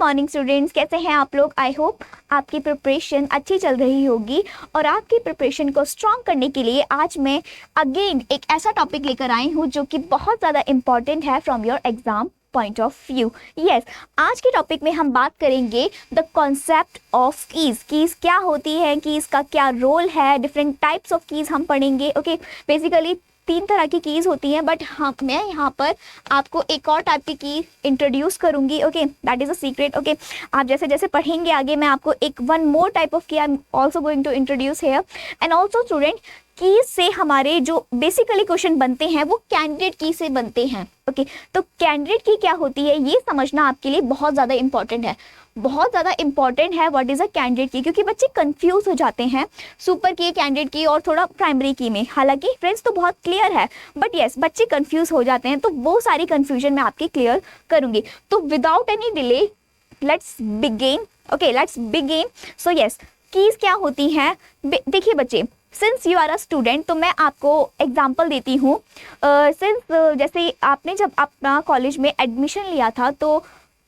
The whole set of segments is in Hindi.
मॉर्निंग स्टूडेंट्स, कैसे हैं आप लोग? आई होप आपकी प्रिपरेशन अच्छी चल रही होगी। और आपकी प्रिपरेशन को स्ट्रॉन्ग करने के लिए आज मैं अगेन एक ऐसा टॉपिक लेकर आई हूँ जो कि बहुत ज़्यादा इंपॉर्टेंट है from your exam point of view. Yes, आज के टॉपिक में हम बात करेंगे the concept of keys. Keys क्या होती है, कीज़ का क्या रोल है, डिफरेंट टाइप्स ऑफ कीज़ हम पढ़ेंगे। ओके, बेसिकली 3 तरह की कीज़ होती हैं, बट हाँ मैं यहाँ पर आपको एक और टाइप की की इंट्रोड्यूस करूँगी। Okay, that is a secret. Okay, आप जैसे जैसे पढ़ेंगे आगे मैं आपको एक one more type of key I am also going to introduce here. And also student, keys से हमारे जो बेसिकली क्वेश्चन बनते हैं वो कैंडिडेट की से बनते हैं। ओके, तो कैंडिडेट की क्या होती है ये समझना आपके लिए बहुत ज़्यादा इंपॉर्टेंट है, बहुत ज़्यादा इंपॉर्टेंट है व्हाट इज़ अ कैंडिडेट की, क्योंकि बच्चे कंफ्यूज हो जाते हैं सुपर की, कैंडिडेट की और थोड़ा प्राइमरी की में। हालांकि फ्रेंड्स तो बहुत क्लियर है, बट यस बच्चे कंफ्यूज हो जाते हैं, तो वो सारी कंफ्यूजन मैं आपकी क्लियर करूँगी। तो without any delay let's begin. Okay, let's begin. So yes, keys क्या होती हैं? देखिए बच्चे, since you are a student, तो मैं आपको एग्जाम्पल देती हूँ। सिंस जैसे आपने जब अपना कॉलेज में एडमिशन लिया था, तो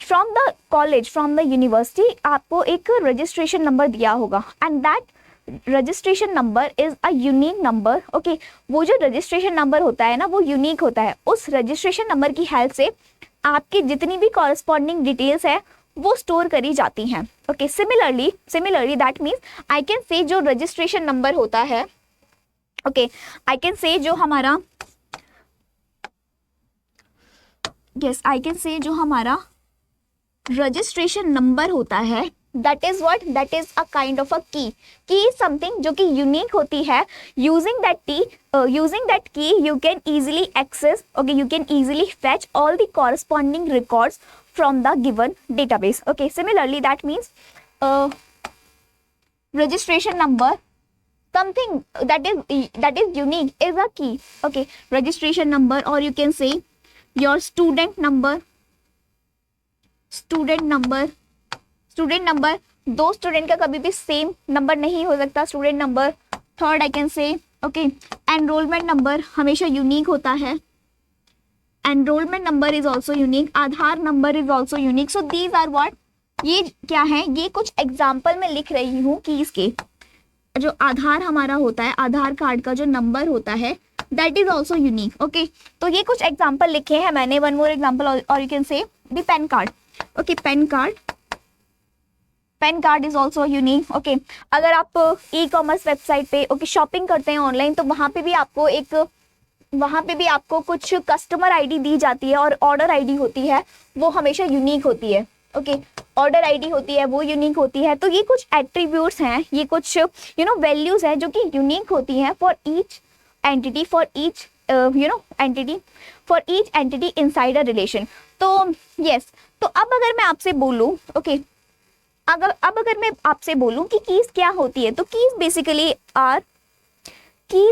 from the college, from the university आपको एक रजिस्ट्रेशन नंबर दिया होगा, and that registration number is a unique number. Okay, वो जो रजिस्ट्रेशन नंबर होता है ना, वो यूनिक होता है। उस रजिस्ट्रेशन नंबर की हेल्प से आपकी जितनी भी कॉरस्पॉन्डिंग डिटेल्स है वो स्टोर करी जाती हैं। Okay, similarly that means I can से जो रजिस्ट्रेशन नंबर होता है, ओके आई कैन से जो हमारा आई कैन से जो हमारा रजिस्ट्रेशन नंबर होता है, that is what, that is a kind of a key. Key is something जो कि यूनिक होती है। Using that key you can easily access, okay you can easily fetch all the corresponding records from the given database. Okay, similarly that means registration number, something that is unique is a key. Okay, registration number, or you can say your student number दो स्टूडेंट का कभी भी सेम नंबर नहीं हो सकता, student number. Third I can से ओके एनरोलमेंट नंबर हमेशा यूनिक होता है, enrollment number is also unique, Aadhaar number is also unique. So these are what, ये क्या है, ये कुछ एग्जाम्पल में लिख रही हूँ कि इसके जो आधार हमारा होता है, आधार कार्ड का जो नंबर होता है that is also unique. Okay, तो ये कुछ एग्जाम्पल लिखे हैं मैंने। वन मोर एग्जाम्पल, और you can say the PAN card. Okay, PAN card is also unique. Okay, अगर आप ई कॉमर्स वेबसाइट पे ओके शॉपिंग करते हैं ऑनलाइन, तो वहाँ पे भी आपको कुछ कस्टमर आईडी दी जाती है, और ऑर्डर आईडी होती है वो हमेशा यूनिक होती है। ओके, ऑर्डर आईडी होती है वो यूनिक होती है। तो ये कुछ एट्रीब्यूट्स हैं, ये कुछ वैल्यूज हैं जो कि यूनिक होती हैं for each entity, for each entity inside a relation. तो यस, तो अब अगर मैं आपसे बोलूँ, ओके अब अगर मैं आपसे बोलूँ कि कीज क्या होती है, तो keys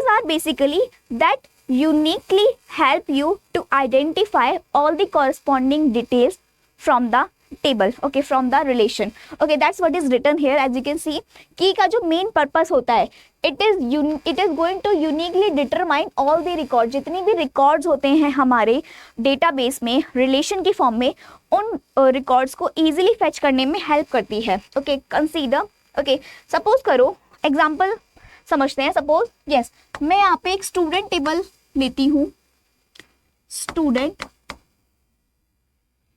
are basically that uniquely help you to identify all the corresponding details from the table, okay, from the relation. Okay, that's what is written here. As you can see, key का जो main purpose होता है, it is going to uniquely determine all the records, जितनी भी records होते हैं हमारे database में relation की form में, उन records को easily fetch करने में help करती है। Okay, consider, okay, suppose करो example समझते हैं। सपोज यस, मैं यहाँ पे एक स्टूडेंट टेबल लेती हूँ, स्टूडेंट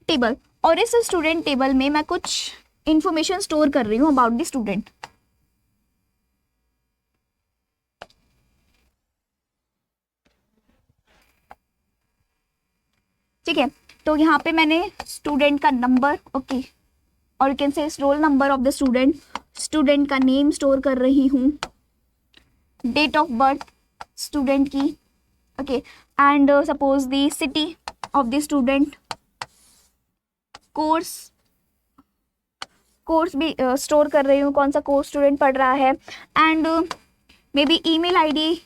टेबल, और इस स्टूडेंट टेबल में मैं कुछ इंफॉर्मेशन स्टोर कर रही हूँ अबाउट द स्टूडेंट। ठीक है, तो यहाँ पे मैंने स्टूडेंट का नंबर, ओके, और यू कैन से roll number of the student, student का नेम स्टोर कर रही हूँ, डेट ऑफ बर्थ स्टूडेंट की, okay, and suppose the city of the student, course भी स्टोर कर रही हूँ, कौन सा कोर्स स्टूडेंट पढ़ रहा है, and may be email ID.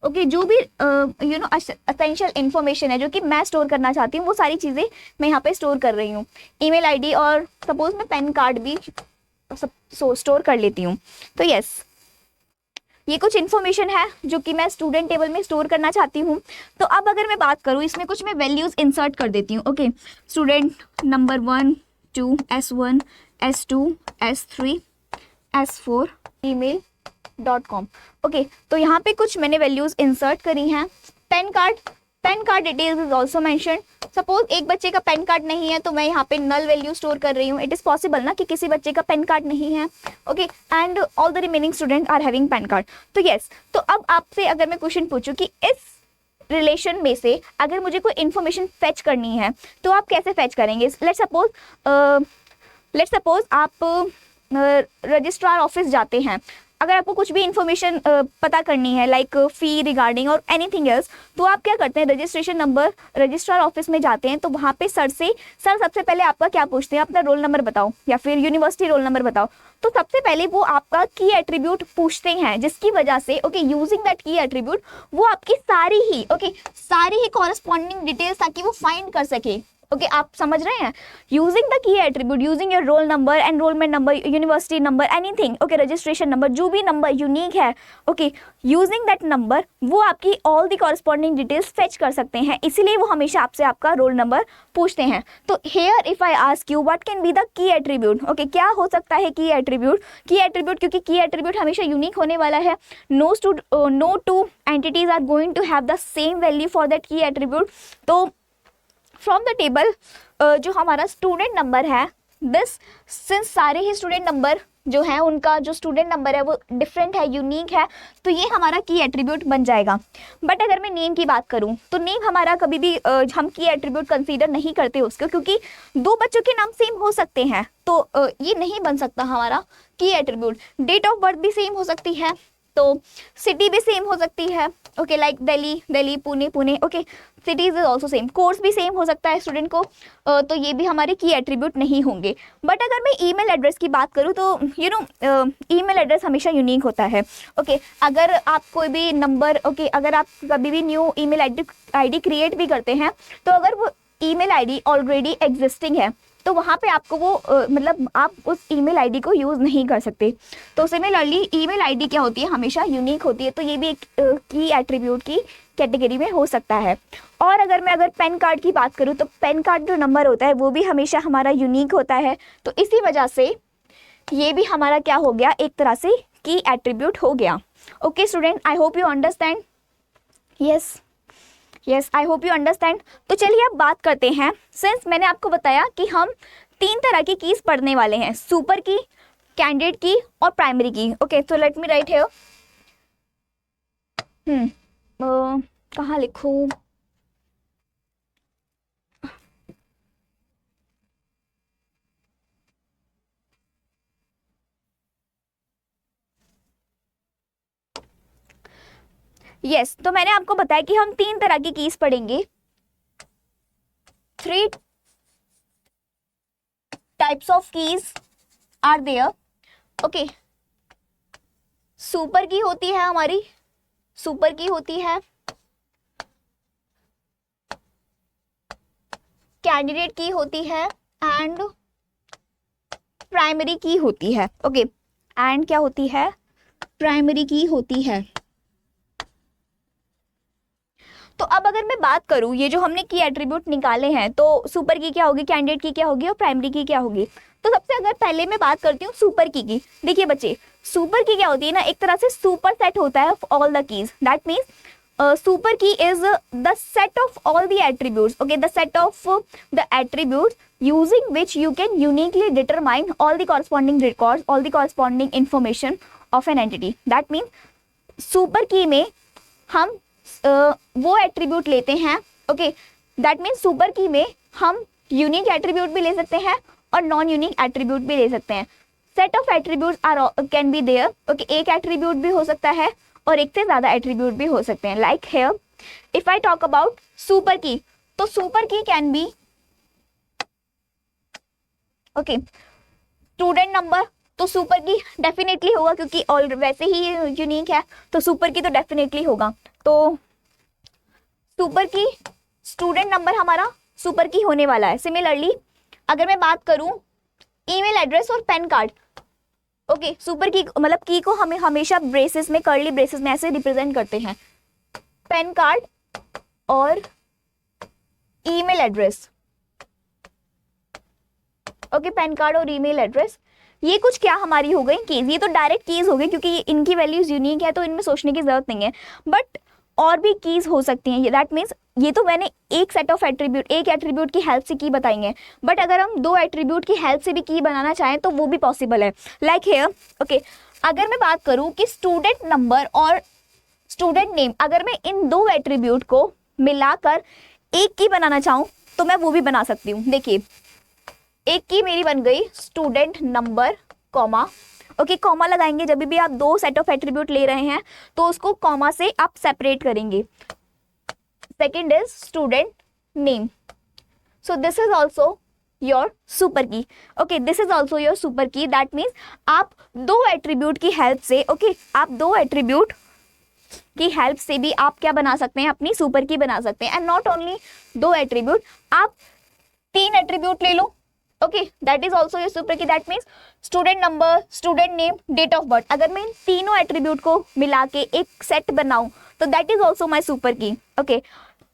Okay, जो भी असेंशियल इन्फॉर्मेशन है जो कि मैं स्टोर करना चाहती हूँ, वो सारी चीज़ें मैं यहाँ पे स्टोर कर रही हूँ, ईमेल आईडी, और सपोज मैं पेन कार्ड भी स्टोर कर लेती हूँ। तो यस, ये कुछ इन्फॉर्मेशन है जो कि मैं स्टूडेंट टेबल में स्टोर करना चाहती हूँ। तो अब अगर मैं बात करूँ, इसमें कुछ मैं वैल्यूज इंसर्ट कर देती हूँ। Okay, student number 1, S2, S1, S2, S3, S4 email.com। Okay, तो यहाँ पे कुछ मैंने वैल्यूज इंसर्ट करी हैं। Pan card details is also mention. Suppose एक बच्चे का पैन कार्ड नहीं है तो मैं यहाँ पे नल वैल्यू स्टोर कर रही हूँ। इट इज़ पॉसिबल ना कि किसी बच्चे का पैन कार्ड नहीं है। Okay, and all the remaining student are having PAN card. तो यस, तो अब आपसे अगर मैं क्वेश्चन पूछूं कि इस रिलेशन में से अगर मुझे कोई इन्फॉर्मेशन फेच करनी है तो आप कैसे फेच करेंगे? लेट्स सपोज आप रजिस्ट्रार ऑफिस जाते हैं। अगर आपको कुछ भी इंफॉर्मेशन पता करनी है लाइक फ़ी रिगार्डिंग और एनीथिंग एल्स, तो आप क्या करते हैं, रजिस्ट्रेशन नंबर रजिस्ट्रार ऑफिस में जाते हैं। तो वहाँ पे सर सबसे पहले आपका क्या पूछते हैं, अपना रोल नंबर बताओ या फिर यूनिवर्सिटी रोल नंबर बताओ। तो सबसे पहले वो आपका की एट्रीब्यूट पूछते हैं, जिसकी वजह से यूजिंग दैट की एट्रीब्यूट वो आपकी सारी ही कॉरेस्पॉन्डिंग डिटेल्स ताकि वो फाइंड कर सके। ओके, आप समझ रहे हैं? Using the key attribute, using your role number, enrollment number, university number, anything, okay, registration number, जो भी नंबर यूनिक है, ओके, यूजिंग दैट नंबर वो आपकी all the corresponding details fetch कर सकते हैं। इसीलिए वो हमेशा आपसे आपका रोल नंबर पूछते हैं। तो here if I ask you what can be the key attribute, okay, क्या हो सकता है की एट्रीब्यूट? क्योंकि की एट्रीब्यूट हमेशा यूनिक होने वाला है। No two entities are going to have the same value for that key attribute. तो फ्रॉम द टेबल जो हमारा स्टूडेंट नंबर है, सिंस सारे ही स्टूडेंट नंबर जो है उनका जो स्टूडेंट नंबर है वो डिफरेंट है, यूनिक है, तो ये हमारा की एट्रीब्यूट बन जाएगा। बट अगर मैं नेम की बात करूं तो नेम हमारा कभी भी हम की एट्रीब्यूट कंसीडर नहीं करते उसको, क्योंकि दो बच्चों के नाम सेम हो सकते हैं, तो ये नहीं बन सकता हमारा key attribute. Date of birth भी सेम हो सकती है, तो सिटी भी सेम हो सकती है, okay, like Delhi, Pune, okay, cities is also same. Course भी सेम हो सकता है स्टूडेंट को, तो ये भी हमारे की एट्रीब्यूट नहीं होंगे। बट अगर मैं ईमेल एड्रेस की बात करूँ तो ईमेल एड्रेस हमेशा यूनिक होता है। ओके, अगर आप कोई भी नंबर, ओके, अगर आप कभी भी न्यू ईमेल आईडी क्रिएट भी करते हैं, तो अगर वो ईमेल आईडी ऑलरेडी एग्जिस्टिंग है तो वहाँ पे आपको वो मतलब आप उस ईमेल आईडी को यूज़ नहीं कर सकते। तो सिमिलरली ईमेल आईडी क्या होती है, हमेशा यूनिक होती है, तो ये भी एक की एट्रीब्यूट की कैटेगरी में हो सकता है। और अगर पैन कार्ड की बात करूँ तो पैन कार्ड जो नंबर होता है वो भी हमेशा हमारा यूनिक होता है, तो इसी वजह से ये भी हमारा क्या हो गया, एक तरह से की एट्रीब्यूट हो गया। Okay student, I hope you understand. Yes, I hope you understand. तो चलिए अब बात करते हैं, सिंस मैंने आपको बताया कि हम 3 तरह की कीज पढ़ने वाले हैं, सुपर की, कैंडिडेट की और प्राइमरी की। ओके, तो लेट मी राइट हियर। कहाँ लिखूं? यस, तो मैंने आपको बताया कि हम 3 तरह की कीज पढ़ेंगे। 3 types of keys are there. Okay, super key होती है हमारी, सुपर की होती है, कैंडिडेट की होती है एंड प्राइमरी की होती है। ओके, एंड क्या होती है, प्राइमरी की होती है। तो अब अगर मैं बात करूं, ये जो हमने की एट्रीब्यूट निकाले हैं, तो सुपर की क्या होगी, कैंडिडेट की क्या होगी और प्राइमरी की क्या होगी। तो सबसे अगर पहले मैं बात करती हूँ सुपर की। देखिए बच्चे, सुपर की क्या होती है ना, एक तरह से सुपर सेट होता है of all the keys. That means super key is the set of all the attributes, okay, the set of the attributes using which you can uniquely determine all the corresponding records, all the corresponding information of an entity. That means super key में हम वो एट्रीब्यूट लेते हैं, okay, that means super key में हम यूनिक एट्रीब्यूट भी ले सकते हैं और नॉन यूनिक एट्रीब्यूट भी ले सकते हैं। Set of attributes are can be there, okay, एक एट्रीब्यूट भी हो सकता है और एक से ज़्यादा एट्रीब्यूट भी हो सकते हैं। Like here if I talk about super की, तो super key can be, okay, student number, तो सुपर की डेफिनेटली होगा क्योंकि ऑल वैसे ही यूनिक है, तो सुपर की तो डेफिनेटली होगा। तो सुपर की स्टूडेंट नंबर हमारा सुपर की होने वाला है। सिमिलरली अगर मैं बात करूं ईमेल एड्रेस और पैन कार्ड, ओके, सुपर की मतलब की को हमें हमेशा ब्रेसेस में, कर्ली ब्रेसेस में ऐसे रिप्रेजेंट करते हैं। पैन कार्ड और email address, okay, PAN card और ईमेल एड्रेस, ये कुछ क्या हमारी हो गई कीज, ये तो डायरेक्ट कीज हो गई क्योंकि ये इनकी वैल्यूज यूनिक है तो इनमें सोचने की जरूरत नहीं है, बट और भी कीज हो सकती हैं। दैट मीन्स ये तो मैंने एक सेट ऑफ एट्रीब्यूट, एक एट्रीब्यूट की हेल्प से की बताएंगे, बट अगर हम दो एट्रीब्यूट की हेल्प से भी की बनाना चाहें तो वो भी पॉसिबल है। लाइक हियर, ओके, अगर मैं बात करूं कि स्टूडेंट नंबर और स्टूडेंट नेम, अगर मैं इन दो एट्रीब्यूट को मिलाकर एक की बनाना चाहूँ तो मैं वो भी बना सकती हूँ। देखिए, एक की मेरी बन गई student number comma, okay, comma लगाएंगे जब भी आप दो सेट ऑफ एट्रीब्यूट ले रहे हैं तो उसको कॉमा से आप सेपरेट करेंगे। Second is student name, so this is also your super key. Okay, this is also your super key. That means आप दो एट्रीब्यूट की हेल्प से, ओके, आप दो एट्रीब्यूट की हेल्प से भी आप क्या बना सकते हैं, अपनी सुपर की बना सकते हैं। एंड नॉट ओनली दो एट्रीब्यूट, आप तीन एट्रीब्यूट ले लो, okay, that is also your super key. That means student number, student name, date of birth, अगर मैं इन तीनों एट्रीब्यूट को मिला के एक सेट बनाऊं तो that is also my super key. Okay,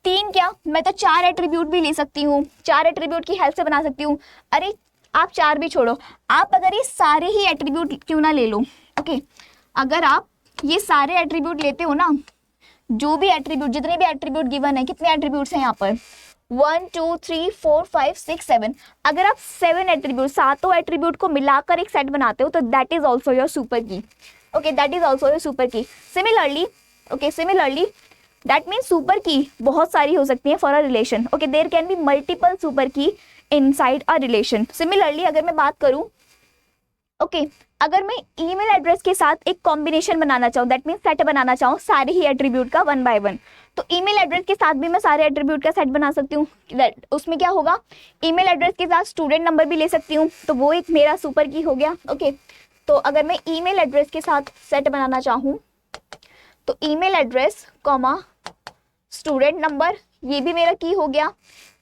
तीन क्या, मैं तो चार एट्रीब्यूट भी ले सकती हूँ, चार एट्रीब्यूट की हेल्प से बना सकती हूँ। अरे आप चार भी छोड़ो, आप अगर ये सारे ही एट्रीब्यूट क्यों ना ले लो, ओके, अगर आप ये सारे एट्रीब्यूट लेते हो ना, जो भी एट्रीब्यूट, जितने भी एट्रीब्यूट गिवन है, कितने एट्रीब्यूट्स हैं यहाँ पर, 1 2 3 4 5 6 7, अगर आप 7 एट्रीब्यूट, सातों एट्रीब्यूट को मिलाकर एक सेट बनाते हो तो that is also your super key. Okay, that is also your super key. Similarly, okay, similarly that means super key बहुत सारी हो सकती है for a relation. Okay, there can be multiple super key inside a relation. Similarly अगर मैं बात करूं, ओके, अगर मैं ईमेल एड्रेस के साथ एक कॉम्बिनेशन बनाना चाहूँ, दैट मीन्स सेट बनाना चाहूँ सारे ही एट्रीब्यूट का 1 by 1, तो ईमेल एड्रेस के साथ भी मैं सारे एट्रीब्यूट का सेट बना सकती हूँ। उसमें क्या होगा, ईमेल एड्रेस के साथ स्टूडेंट नंबर भी ले सकती हूँ, तो वो एक मेरा सुपर की हो गया। ओके, तो अगर मैं ईमेल एड्रेस के साथ सेट बनाना चाहूँ तो email address comma student number, ये भी मेरा की हो गया।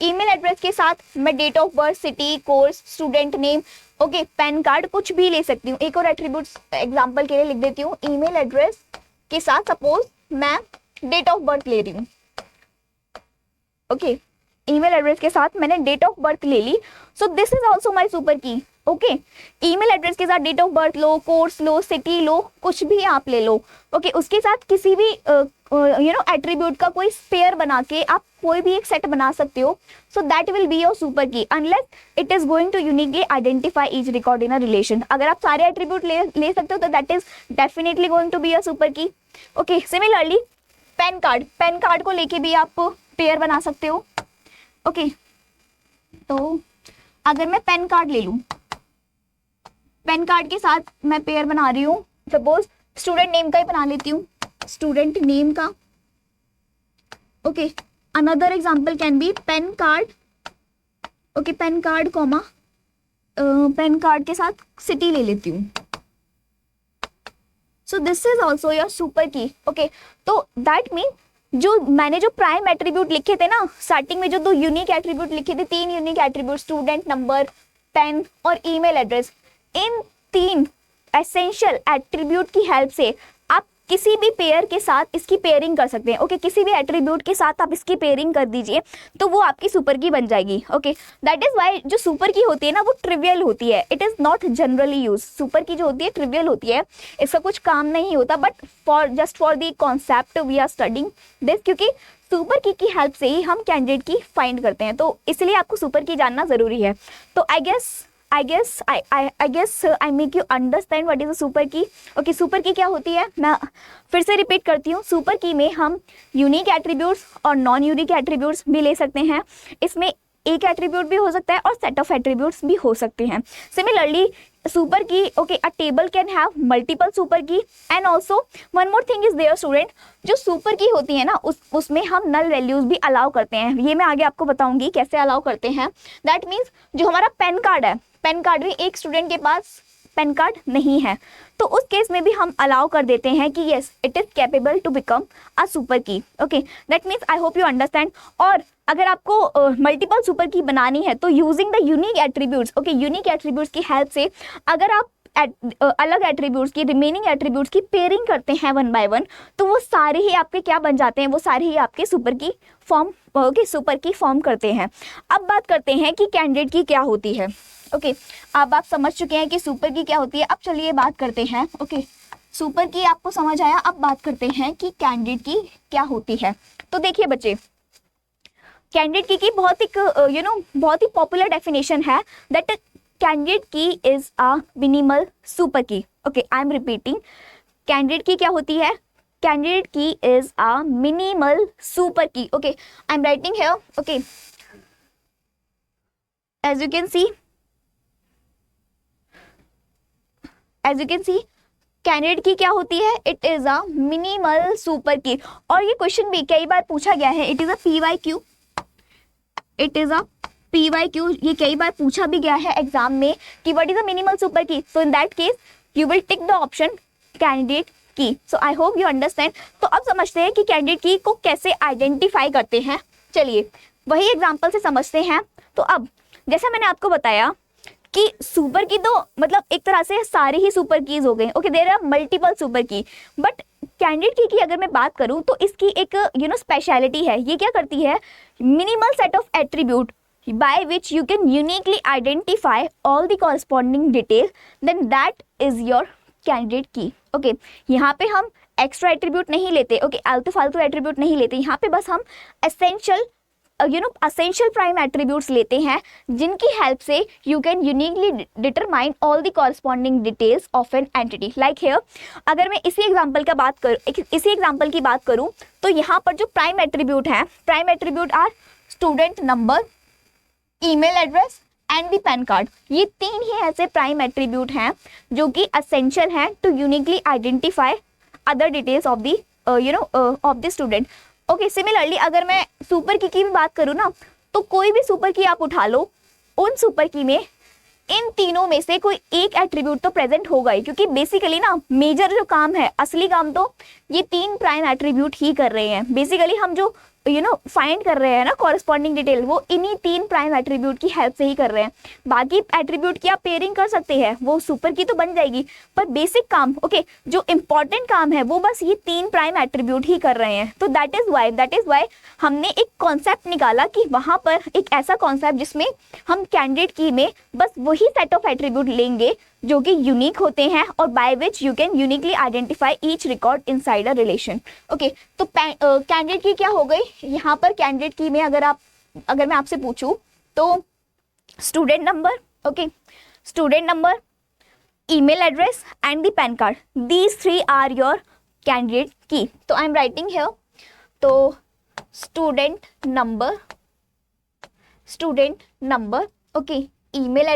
ईमेल एड्रेस के साथ मैं date of birth, city, course, student name, okay, PAN card, कुछ भी ले सकती हूँ। एक और एट्रीब्यूट एग्जांपल के लिए लिख देती हूँ, ईमेल एड्रेस के साथ सपोज मैं डेट ऑफ बर्थ ले रही हूँ। ओके, ईमेल एड्रेस के साथ मैंने डेट ऑफ बर्थ ले ली, so this is also my super key. Okay, email address के साथ डेट ऑफ बर्थ लो, कोर्स लो, सिटी लो, कुछ भी आप ले लो। ओके, उसके साथ किसी भी एट्रीब्यूट का कोई पेयर बना के आप कोई भी एक सेट बना सकते हो, so that will be your super key unless it is going to uniquely identify each record in a relation. अगर आप सारे एट्रीब्यूट ले सकते हो तो that is definitely going to be your super key. Okay, similarly PAN card, PAN card को लेके भी आप पेयर बना सकते हो। ओके, तो अगर मैं पैन कार्ड ले लूं, पैन कार्ड के साथ मैं पेयर बना रही हूँ, सपोज स्टूडेंट नेम का ही बना लेती हूँ, स्टूडेंट नेम का। Okay, another example can be PAN card, okay, PAN card comma PAN card के साथ सिटी ले लेती हूँ, सो this is also your super key. Okay, तो दैट मीन जो मैंने जो प्राइम एट्रीब्यूट लिखे थे ना स्टार्टिंग में, जो दो यूनिक एट्रीब्यूट लिखे थे, तीन unique attribute, student number, PAN और ईमेल एड्रेस, इन तीन एसेंशियल एट्रीब्यूट की हेल्प से आप किसी भी पेयर के साथ इसकी पेयरिंग कर सकते हैं। ओके, किसी भी एट्रीब्यूट के साथ आप इसकी पेयरिंग कर दीजिए तो वो आपकी सुपर की बन जाएगी। ओके, दैट इज वाई जो सुपर की होती है ना वो ट्रिवियल होती है, it is not generally use. Super की जो होती है ट्रिवियल होती है, इसका कुछ काम नहीं होता, but for just for the concept we are studying this, क्योंकि सुपर की हेल्प से ही हम कैंडिडेट की फाइंड करते हैं, तो इसलिए आपको सुपर की जानना जरूरी है। तो I guess I make you understand what is a super key. Okay, super key क्या होती है, मैं फिर से रिपीट करती हूँ। सुपर की में हम यूनिक एट्रीब्यूट्स और नॉन यूनिक एट्रीब्यूट्स भी ले सकते हैं, इसमें एक एट्रीब्यूट भी हो सकता है और सेट ऑफ एट्रीब्यूट्स भी हो सकते हैं। Similarly super key, okay, a table can have multiple super key and also one more thing is there student, जो सुपर की होती है ना उसमें हम नल वैल्यूज भी अलाउ करते हैं, ये मैं आगे आपको बताऊंगी कैसे अलाउ करते हैं। दैट मीन्स जो हमारा पेन कार्ड है, पेन कार्ड भी एक स्टूडेंट के पास पेन कार्ड नहीं है, तो उस केस में भी हम अलाउ कर देते हैं कि yes it is capable to become a super key. Okay, that means I hope you understand. और अगर आपको मल्टीपल सुपर की बनानी है तो using the unique attributes, okay, unique attributes की हेल्प से अगर आप अलग एट्रीब्यूट्स की, रिमेनिंग एट्रीब्यूट्स की पेयरिंग करते हैं वन बाय वन, तो वो सारे ही आपके क्या बन जाते हैं, वो सारे ही आपके सुपर की फॉर्म सुपर की फॉर्म करते हैं। अब बात करते हैं कि कैंडिडेट की क्या होती है। ओके, अब आप समझ चुके हैं कि सुपर की क्या होती है। अब चलिए बात करते हैं। ओके, सुपर की आपको समझ आया, अब बात करते हैं कि कैंडिडेट की क्या होती है। तो देखिए बच्चे, कैंडिडेट की बहुत एक बहुत ही पॉपुलर डेफिनेशन है दैट कैंडिडेट की is a minimal super key. Okay, I am repeating, candidate की क्या होती है, कैंडिडेट की is a minimal super key. Okay, I am writing here. Okay, as you can see candidate की क्या होती है, it is a minimal super key. और ये क्वेश्चन भी कई बार पूछा गया है, it is a PYQ, it is a PYQ, ये कई बार पूछा भी गया है एग्जाम में कि what is a minimal super key. So in that case you will tick the option candidate key. So I hope you understand. तो अब समझते हैं कि कैंडिडेट की को कैसे आइडेंटिफाई करते हैं। चलिए वही एग्जाम्पल से समझते हैं। तो अब जैसा मैंने आपको बताया कि सुपर की तो मतलब एक तरह से सारी ही सुपर कीज हो गई। Okay, there are multiple super key, but candidate key अगर मैं बात करूं तो इसकी एक स्पेशलिटी है। ये क्या करती है, minimal set of attribute by which you can uniquely identify all the corresponding details, then that is your candidate key. Okay, यहाँ पे हम एक्स्ट्रा एट्रीब्यूट नहीं लेते, ओके, आलतू फालतू एट्रीब्यूट नहीं लेते, यहाँ पे बस हम एसेंशियल असेंशियल प्राइम एट्रीब्यूट्स लेते हैं जिनकी हेल्प से you can uniquely determine all the corresponding details of an entity. Like here, अगर मैं इसी एग्जांपल की बात करूं तो यहाँ पर जो प्राइम एट्रीब्यूट हैं, prime attribute are student number, email address and the PAN card. ये तीन ही ऐसे प्राइम एट्रीब्यूट हैं जो कि असेंशियल हैं to uniquely identify other details of the of the student. Okay, similarly अगर मैं सुपर की भी बात करूँ ना, तो कोई भी सुपर की आप उठा लो, उन सुपर की में इन तीनों में से कोई एक एट्रीब्यूट तो प्रेजेंट होगा ही, क्योंकि बेसिकली ना मेजर जो काम है, असली काम तो ये तीन प्राइम एट्रीब्यूट ही कर रहे हैं। बेसिकली हम जो फाइंड कर रहे हैं ना कॉरस्पॉन्डिंग डिटेल, वो इन्हीं तीन प्राइम एट्रीब्यूट की हेल्प से ही कर रहे हैं। बाकी एट्रीब्यूट की आप पेयरिंग कर सकते हैं, वो सुपर की तो बन जाएगी, पर बेसिक काम, ओके, जो इंपॉर्टेंट काम है वो बस ये तीन प्राइम एट्रीब्यूट ही कर रहे हैं। तो दैट इज वाई हमने एक कॉन्सेप्ट निकाला कि वहां पर एक ऐसा कॉन्सेप्ट जिसमें हम कैंडिडेट की में बस वही सेट ऑफ एट्रीब्यूट लेंगे जो कि यूनिक होते हैं और bye which you can uniquely identify each record inside a relation. Okay, तो कैंडिडेट की क्या हो गई, यहाँ पर कैंडिडेट की में अगर मैं आपसे पूछूं तो student number, okay, student number, email address and the PAN card, these three are your candidate key. तो आई एम राइटिंग हियर, तो student number, okay, email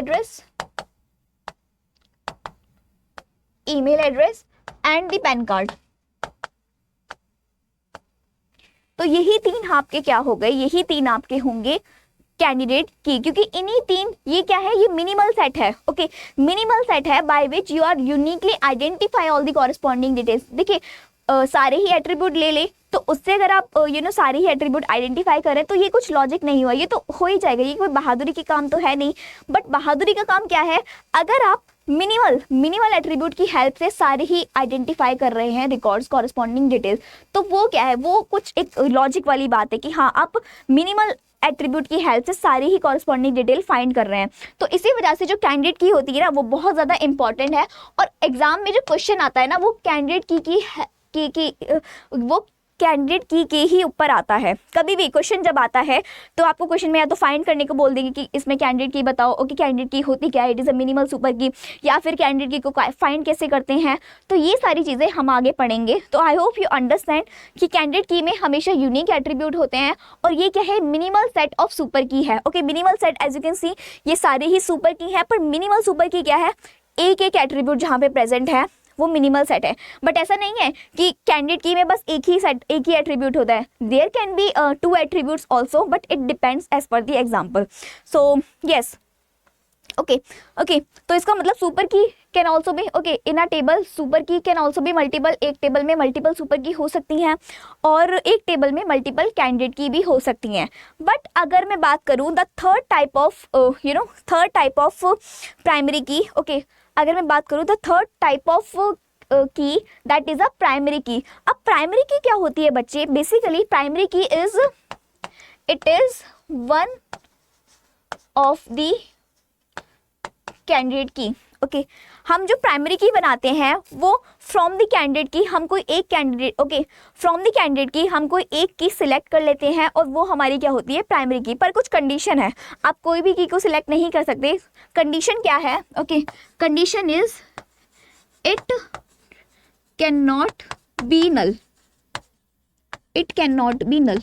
address and the PAN card. तो यही तीन आपके क्या हो गए, यही तीन आपके होंगे कैंडिडेट की, क्योंकि इन्हीं तीन, ये क्या है, ये मिनिमल सेट है। ओके, मिनिमल सेट है by which you are uniquely identify all the corresponding details. देखिए सारे ही एट्रीब्यूट ले ले तो उससे अगर आप सारे ही एट्रीब्यूट आइडेंटिफाई करें तो ये कुछ लॉजिक नहीं हुआ, ये तो हो ही जाएगा, ये कोई बहादुरी की काम तो है नहीं। बट बहादुरी का काम क्या है, अगर आप मिनिमल एट्रीब्यूट की हेल्प से सारे ही आइडेंटिफाई कर रहे हैं रिकॉर्ड्स कॉरस्पॉन्डिंग डिटेल्स, तो वो क्या है, वो कुछ एक लॉजिक वाली बात है कि हाँ आप मिनिमल एट्रीब्यूट की हेल्प से सारी ही कॉरस्पॉन्डिंग डिटेल फाइंड कर रहे हैं। तो इसी वजह से जो कैंडिडेट की होती है ना, वो बहुत ज़्यादा इंपॉर्टेंट है। और एग्जाम में जो क्वेश्चन आता है ना, वो कैंडिडेट वो कैंडिडेट की के ही ऊपर आता है। कभी भी क्वेश्चन जब आता है तो आपको क्वेश्चन में या तो फाइंड करने को बोल देंगे कि इसमें कैंडिडेट की बताओ, ओके, कैंडिडेट की होती क्या है, it is a minimal super की, या फिर कैंडिडेट की को फाइंड कैसे करते हैं। तो ये सारी चीज़ें हम आगे पढ़ेंगे। तो आई होप यू अंडरस्टैंड कि कैंडिडेट की में हमेशा यूनिक एट्रीब्यूट होते हैं और ये क्या है, minimal set of super key है। Okay, minimal set as you can see ये सारे ही सुपर की है, पर मिनिमल सुपर की क्या है, एक एट्रीब्यूट जहाँ पे प्रेजेंट है वो मिनिमल सेट है। बट ऐसा नहीं है कि कैंडिडेट की में बस एक ही एट्रीब्यूट होता है, there can be 2 attributes also, but it depends as per the example. So yes, okay, तो इसका मतलब super key can also be, okay, in a table super key can also be multiple, एक टेबल में मल्टीपल सुपर की हो सकती हैं और एक टेबल में मल्टीपल कैंडिडेट की भी हो सकती हैं। बट अगर मैं बात करूँ the third type of primary key, okay, अगर मैं बात करूँ द थर्ड टाइप ऑफ की दैट इज अ प्राइमरी की। अब प्राइमरी की क्या होती है बच्चे? बेसिकली प्राइमरी की is it is one of the candidate key. Okay, हम जो प्राइमरी की बनाते हैं वो फ्रॉम द कैंडिडेट की हम कोई एक candidate, okay, from the candidate की हम कोई एक की सिलेक्ट कर लेते हैं और वो हमारी क्या होती है? प्राइमरी की। पर कुछ कंडीशन है, आप कोई भी की को सिलेक्ट नहीं कर सकते। कंडीशन क्या है? Okay, condition is it can not be null, it can not be null.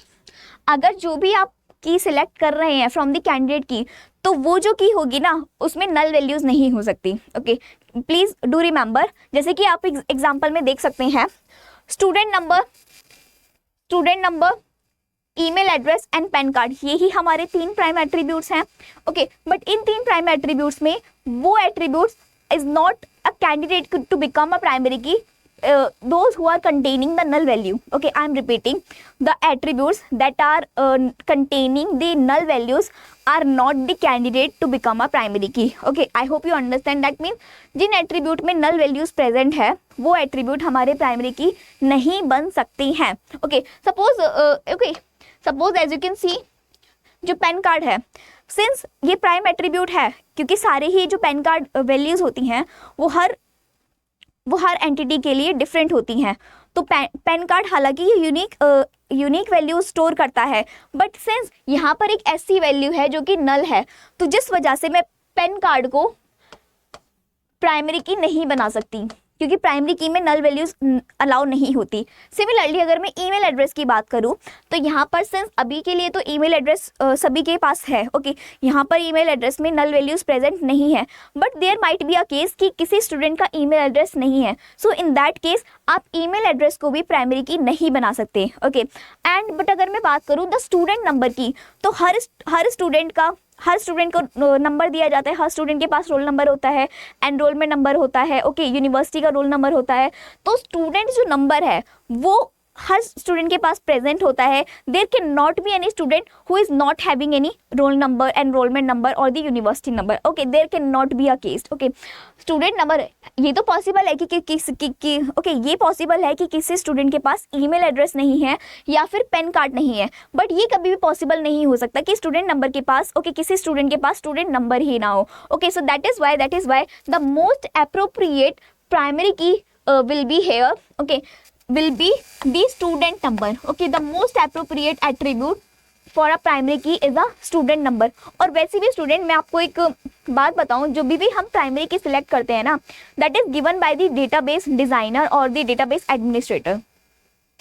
अगर जो भी आप की सिलेक्ट कर रहे हैं फ्रॉम द कैंडिडेट की, तो वो जो की होगी ना उसमें नल वैल्यूज नहीं हो सकती। ओके, प्लीज डू रिमेंबर, जैसे कि आप एग्जांपल में देख सकते हैं student number, email address and PAN card, यही हमारे 3 प्राइम एट्रीब्यूट्स हैं। Okay, but in 3 prime attributes में वो attributes is not a candidate to become a primary key, those who are containing the null value. Okay, I am repeating, the attributes that are containing the null values are not the candidate to become a primary key. Okay, I hope you understand. That means जिन attribute में null values present है वो attribute हमारे primary key नहीं बन सकती हैं। Okay, suppose as you can see जो पैन कार्ड है, सिंस ये प्राइम एट्रीब्यूट है, क्योंकि सारे ही जो पैन कार्ड वैल्यूज होती हैं वो हर एंटिटी के लिए डिफरेंट होती हैं। तो पैन कार्ड हालांकि ये यूनिक वैल्यू स्टोर करता है, बट सिंस यहाँ पर एक ऐसी वैल्यू है जो कि नल है, तो जिस वजह से मैं पैन कार्ड को प्राइमरी की नहीं बना सकती, क्योंकि प्राइमरी की में नल वैल्यूज अलाउ नहीं होती। सिमिलरली अगर मैं ईमेल एड्रेस की बात करूं, तो यहाँ पर सिंस अभी के लिए तो ईमेल एड्रेस सभी के पास है। ओके, यहाँ पर ईमेल एड्रेस में नल वैल्यूज प्रेजेंट नहीं है, but there might be a case कि किसी स्टूडेंट का ईमेल एड्रेस नहीं है, सो इन दैट केस आप ईमेल एड्रेस को भी प्राइमरी की नहीं बना सकते। ओके, एंड बट अगर मैं बात करूँ द स्टूडेंट नंबर की, तो हर स्टूडेंट को नंबर दिया जाता है, हर स्टूडेंट के पास रोल नंबर होता है, एनरोलमेंट नंबर होता है, ओके, यूनिवर्सिटी का रोल नंबर होता है। तो स्टूडेंट जो नंबर है वो हर स्टूडेंट के पास प्रेजेंट होता है। There can not be any student who is not having any roll number, enrollment number और the university number. Okay, there can not be a case. Okay, student number, ये तो पॉसिबल है कि ये पॉसिबल है कि किसी स्टूडेंट के पास ईमेल एड्रेस नहीं है या फिर पेन कार्ड नहीं है, बट ये कभी भी पॉसिबल नहीं हो सकता कि स्टूडेंट नंबर के पास, किसी स्टूडेंट के पास स्टूडेंट नंबर ही ना हो। Okay, so that is why the most appropriate primary की will be here, okay, will be the student number. Okay, the most appropriate attribute for a primary key is a student number. और वैसे भी स्टूडेंट, मैं आपको एक बात बताऊं, जो भी हम प्राइमरी की सिलेक्ट करते हैं ना, that is given by the database designer और द डेटाबेस एडमिनिस्ट्रेटर।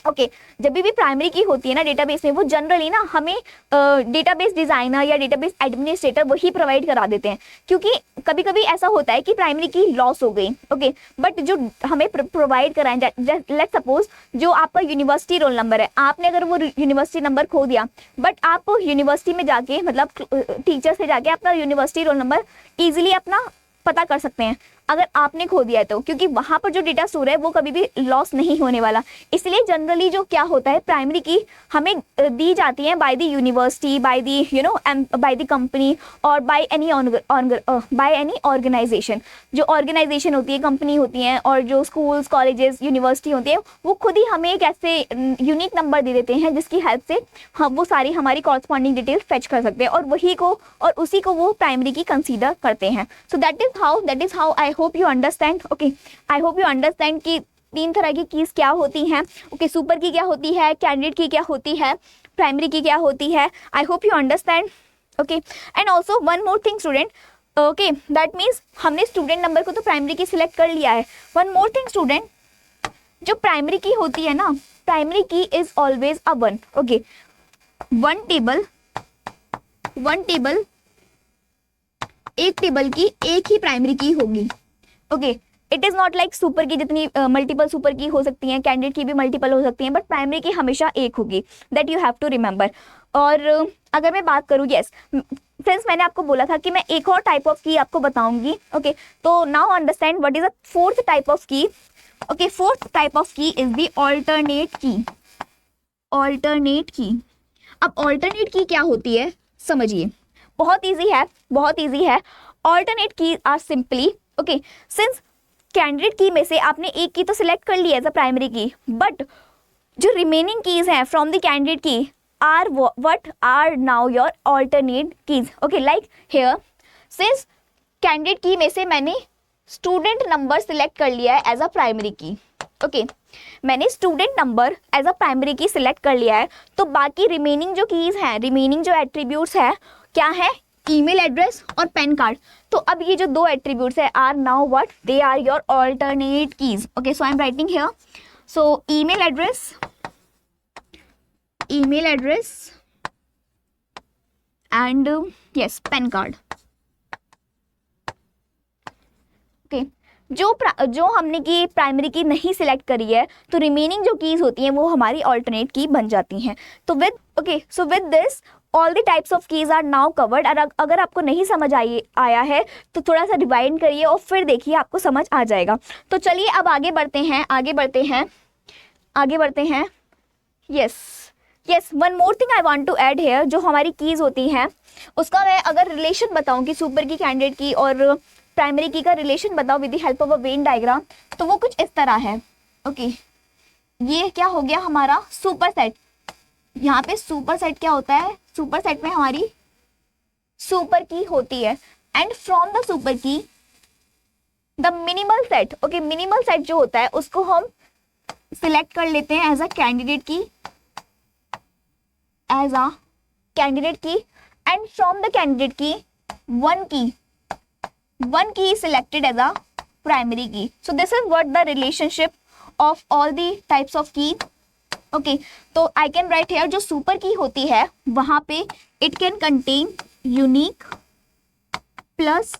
ओके, जब भी प्राइमरी की होती है ना डेटाबेस में, वो जनरली ना हमें डेटाबेस डिजाइनर या डेटाबेस एडमिनिस्ट्रेटर वही प्रोवाइड करा देते हैं, क्योंकि कभी कभी ऐसा होता है कि प्राइमरी की लॉस हो गई। ओके, बट जो हमें प्रोवाइड कराएं, लेट्स सपोज जो आपका यूनिवर्सिटी रोल नंबर है, आपने अगर वो यूनिवर्सिटी नंबर खो दिया, बट आप यूनिवर्सिटी में जाके, मतलब टीचर से जाके अपना यूनिवर्सिटी रोल नंबर ईजिली अपना पता कर सकते हैं अगर आपने खो दिया है तो, क्योंकि वहां पर जो डेटा स्टोर है वो कभी भी लॉस नहीं होने वाला। इसलिए जनरली जो क्या होता है, प्राइमरी की हमें दी जाती है by the university, by the by the company और बाय एनी ऑर्गेनाइजेशन। जो ऑर्गेनाइजेशन होती है, कंपनी होती है, और जो स्कूल्स, कॉलेजेस, यूनिवर्सिटी होती है, वो खुद ही हमें एक ऐसे यूनिक नंबर दे देते हैं जिसकी हेल्प से हम वो सारी हमारी कॉरस्पॉन्डिंग डिटेल्स फेच कर सकते हैं, और उसी को वो प्राइमरी की कंसीडर करते हैं। So that is how I hope you understand. Okay, I hope you understand कि 3 तरह की कीज क्या होती हैं। ओके, सुपर की क्या होती है, कैंडिडेट की क्या होती है, प्राइमरी की क्या होती है। आई hope you understand. Okay, and also one more thing student, okay, that means हमने स्टूडेंट नंबर को तो प्राइमरी की सिलेक्ट कर लिया है। वन मोर थिंग स्टूडेंट, जो प्राइमरी की होती है ना, प्राइमरी की is always a 1। Okay, one table एक टेबल की एक ही प्राइमरी की होगी। Okay, it is not like super की जितनी मल्टीपल सुपर की हो सकती हैं, कैंडिडेट की भी मल्टीपल हो सकती हैं, बट प्राइमरी की हमेशा एक होगी। That you have to remember. और अगर मैं बात करूँ, यस फ्रेंड्स, मैंने आपको बोला था कि मैं एक और टाइप ऑफ की आपको बताऊंगी। ओके, तो now understand what is the fourth type of की। ओके, फोर्थ टाइप ऑफ की इज द ऑल्टरनेट की। ऑल्टरनेट की, अब ऑल्टरनेट की क्या होती है समझिए, बहुत ईजी है। Alternate key are simply okay, since candidate key में से आपने एक की तो सिलेक्ट कर लिया as a primary key, but जो रिमेनिंग कीज हैं from the candidate key are what are now your alternate keys. Okay, like here since candidate key में से मैंने स्टूडेंट नंबर सिलेक्ट कर लिया है as a primary key. Okay, मैंने student number as a primary key select कर लिया है, तो बाकी रिमेनिंग जो कीज हैं, रिमेनिंग जो एट्रीब्यूट्स है क्या है, ईमेल एड्रेस और पैन कार्ड. तो अब ये जो दो एट्रीब्यूट्स है are now what, they are your alternate keys. Okay, so I am writing here. So email address and yes PAN card. Okay, जो हमने की प्राइमरी की नहीं सिलेक्ट करी है, तो रिमेनिंग जो कीज होती हैं वो हमारी ऑल्टरनेट की बन जाती हैं. तो with this all the types of keys are now covered. और अगर आपको नहीं समझ आया है तो थोड़ा सा रिवाइंड करिए और फिर देखिए, आपको समझ आ जाएगा. तो चलिए अब आगे बढ़ते हैं. Yes, one more thing I want to add here. जो हमारी कीज होती हैं उसका मैं अगर रिलेशन बताऊं कि सुपर की, कैंडिडेट की और प्राइमरी की का रिलेशन बताओ with the help of a Venn diagram, तो वो कुछ इस तरह है. ओके, ये क्या हो गया हमारा सुपर सेट. यहाँ पे सुपर सेट क्या होता है, सुपर सेट में हमारी सुपर की होती है, एंड फ्रॉम द सुपर की the minimal set. Okay, minimal set जो होता है उसको हम सिलेक्ट कर लेते हैं एज अ कैंडिडेट की, एंड फ्रॉम द कैंडिडेट की one key is selected as a primary key. So this is what the relationship of all the types of key. Okay, तो I can write here जो super key होती है वहां पे it can contain unique plus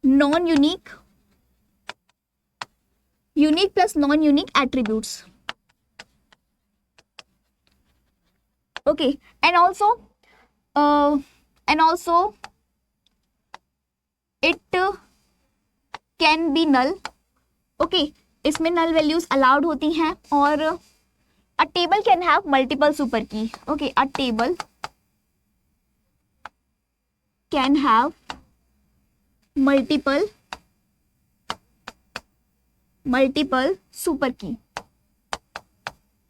non-unique, unique plus non-unique attributes. Okay, and also it can be null. Okay, इसमें नल वैल्यूज अलाउड होती हैं. और a table can have multiple super key. Okay, a table can have multiple super key.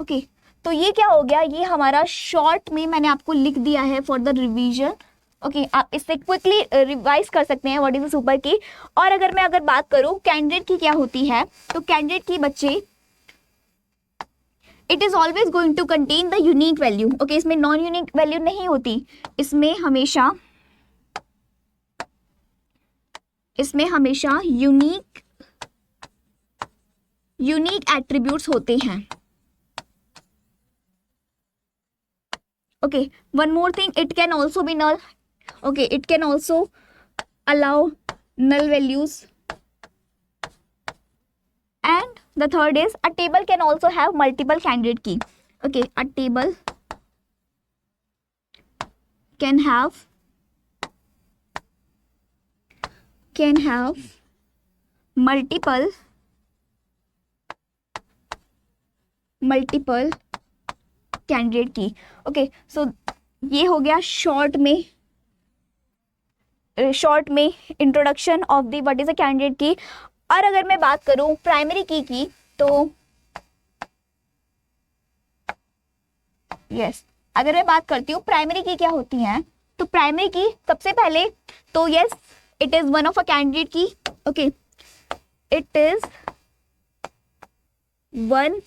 Okay, तो ये क्या हो गया, ये हमारा शॉर्ट में मैंने आपको लिख दिया है फॉर द रिवीजन. ओके, आप इससे क्विकली रिवाइज कर सकते हैं what is the super key. और अगर बात करूं कैंडिडेट की क्या होती है, तो कैंडिडेट की बच्चे it is always going to contain the unique value. Okay, इसमें नॉन यूनिक वैल्यू नहीं होती, इसमें हमेशा यूनिक एट्रीब्यूट्स होते हैं. Okay, one more thing, it can also be null. Okay, it can also allow null values, and the third is a table can also have multiple candidate key. Okay, a table can have multiple candidate key. Okay, so ये हो गया शॉर्ट में introduction of the what is a candidate key. और अगर मैं बात करूं प्राइमरी की तो अगर मैं बात करती हूँ प्राइमरी की क्या होती हैं, तो प्राइमरी की सबसे पहले तो it is one of a candidate key. Okay, it is one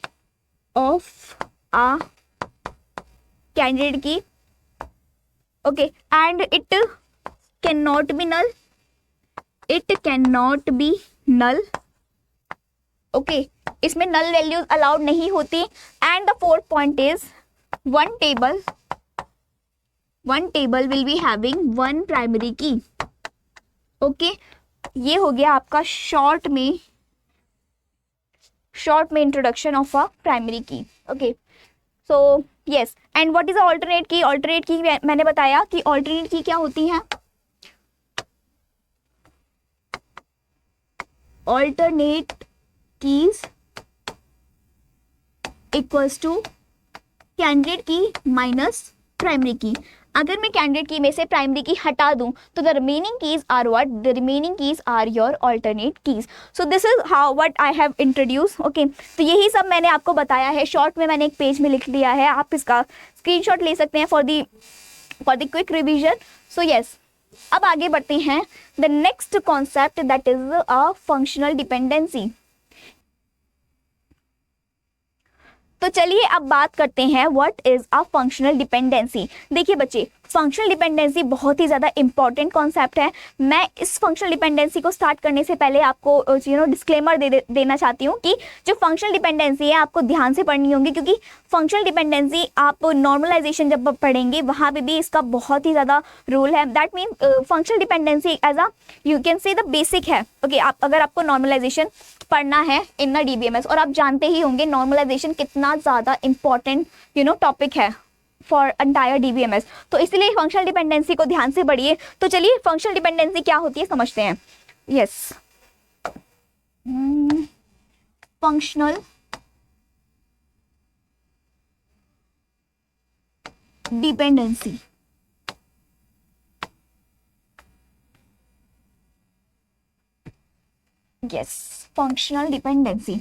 of a candidate key. Okay, and it cannot be null. Okay, इसमें null values allowed नहीं होती. And the fourth point is one table will be having one primary key. Okay, ये हो गया आपका शॉर्ट में introduction of a primary key. Okay, so yes, and what is a alternate की. ऑल्टरनेट की मैंने बताया कि ऑल्टरनेट की क्या होती है. alternate keys equals to candidate key minus primary key. अगर मैं कैंडिडेट की में से प्राइमरी की हटा दूं तो the remaining keys are what, the remaining keys are your alternate keys. So this is how what I have introduce. Okay, तो यही सब मैंने आपको बताया है. शॉर्ट में मैंने एक पेज में लिख लिया है, आप इसका स्क्रीनशॉट ले सकते हैं for the quick revision. So yes, अब आगे बढ़ते हैं. The next concept that is a functional dependency. तो चलिए अब बात करते हैं what is a functional dependency. देखिए बच्चे, फंक्शनल डिपेंडेंसी बहुत ही ज़्यादा इंपॉर्टेंट कॉन्सेप्ट है. मैं इस फंक्शनल डिपेंडेंसी को स्टार्ट करने से पहले आपको डिस्क्लेमर देना चाहती हूँ कि जो फंक्शनल डिपेंडेंसी है आपको ध्यान से पढ़नी होगी, क्योंकि फंक्शनल डिपेंडेंसी आप नॉर्मलाइजेशन जब पढ़ेंगे वहाँ पे भी इसका बहुत ही ज़्यादा रोल है. That mean functional dependency as a you can say the basic है. ओके, अगर आपको नॉर्मलाइजेशन पढ़ना है इन द DBMS, और आप जानते ही होंगे नॉर्मलाइजेशन कितना ज़्यादा इंपॉर्टेंट टॉपिक है फॉर एंटायर DBMS, तो इसलिए फंक्शनल डिपेंडेंसी को ध्यान से पढ़िए. तो चलिए फंक्शनल डिपेंडेंसी क्या होती है समझते हैं. Yes, functional dependency. Yes, functional dependency.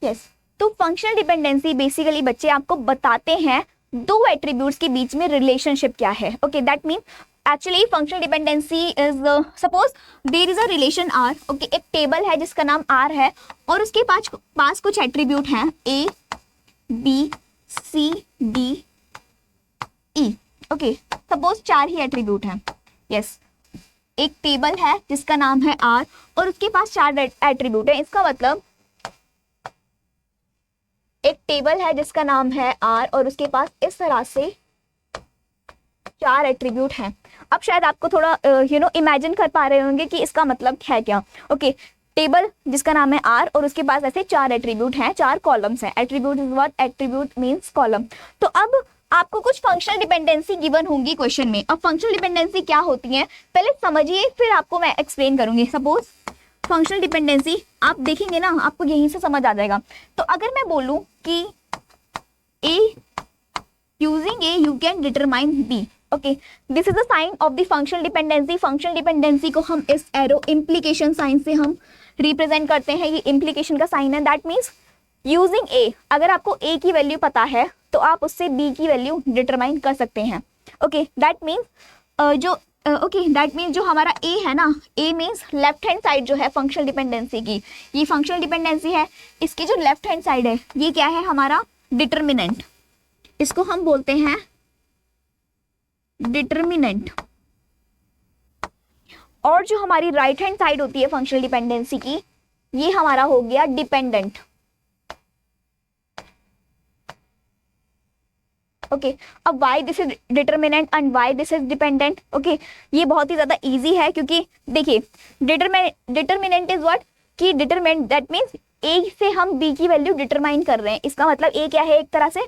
Yes, तो फंक्शनल डिपेंडेंसी बेसिकली बच्चे आपको बताते हैं दो एट्रीब्यूट्स के बीच में रिलेशनशिप क्या है. Okay, that mean actually functional dependency is suppose there is a relation R. Okay, एक टेबल है जिसका नाम आर है और उसके पास कुछ एट्रीब्यूट हैं A B C D E. Okay, suppose 4 he attribute हैं. यस, एक टेबल है जिसका नाम है आर और उसके पास 4 एट्रीब्यूट है. इसका मतलब एक टेबल है जिसका नाम है आर और उसके पास इस तरह से 4 एट्रीब्यूट हैं. अब शायद आपको थोड़ा इमेजिन कर पा रहे होंगे कि इसका मतलब है क्या. ओके, टेबल जिसका नाम है आर और उसके पास ऐसे 4 एट्रीब्यूट हैं, 4 कॉलम्स हैं. Attribute is what, attribute means column. तो अब आपको कुछ फंक्शनल डिपेंडेंसी गिवन होंगी क्वेश्चन में. अब फंक्शनल डिपेंडेंसी क्या होती है पहले समझिए, फिर आपको मैं एक्सप्लेन करूंगी. सपोज फंक्शनल डिपेंडेंसी आप देखेंगे ना, आपको यहीं से समझ आ जाएगा. तो अगर मैं बोलूं कि A using A you can determine B. Okay, this is the sign of the functional dependency. Functional dependency को हम इस एरो इम्प्लीकेशन साइन से हम रिप्रेजेंट करते हैं. ये इम्प्लीकेशन का साइन है. दैट मीन्स यूजिंग A, अगर आपको A की वैल्यू पता है तो आप उससे B की वैल्यू डिटरमाइन कर सकते हैं. ओके, दैट मीन्स जो हमारा A है ना, A means left hand side जो है फंक्शनल डिपेंडेंसी की, ये फंक्शनल डिपेंडेंसी है. इसकी जो लेफ्ट हैंड साइड है ये क्या है, हमारा डिटर्मिनेंट. इसको हम बोलते हैं डिटर्मिनेंट. और जो हमारी राइट हैंड साइड होती है फंक्शनल डिपेंडेंसी की, ये हमारा हो गया डिपेंडेंट. ओके, अब why this is determinant and why this is dependent. Okay, ये बहुत ही ज्यादा इजी है, क्योंकि देखिए डिटर्मिनेंट इज व्हाट, कि डिटरमिनेंट दैट मीन्स A से हम B की वैल्यू डिटरमाइन कर रहे हैं. इसका मतलब A क्या है, एक तरह से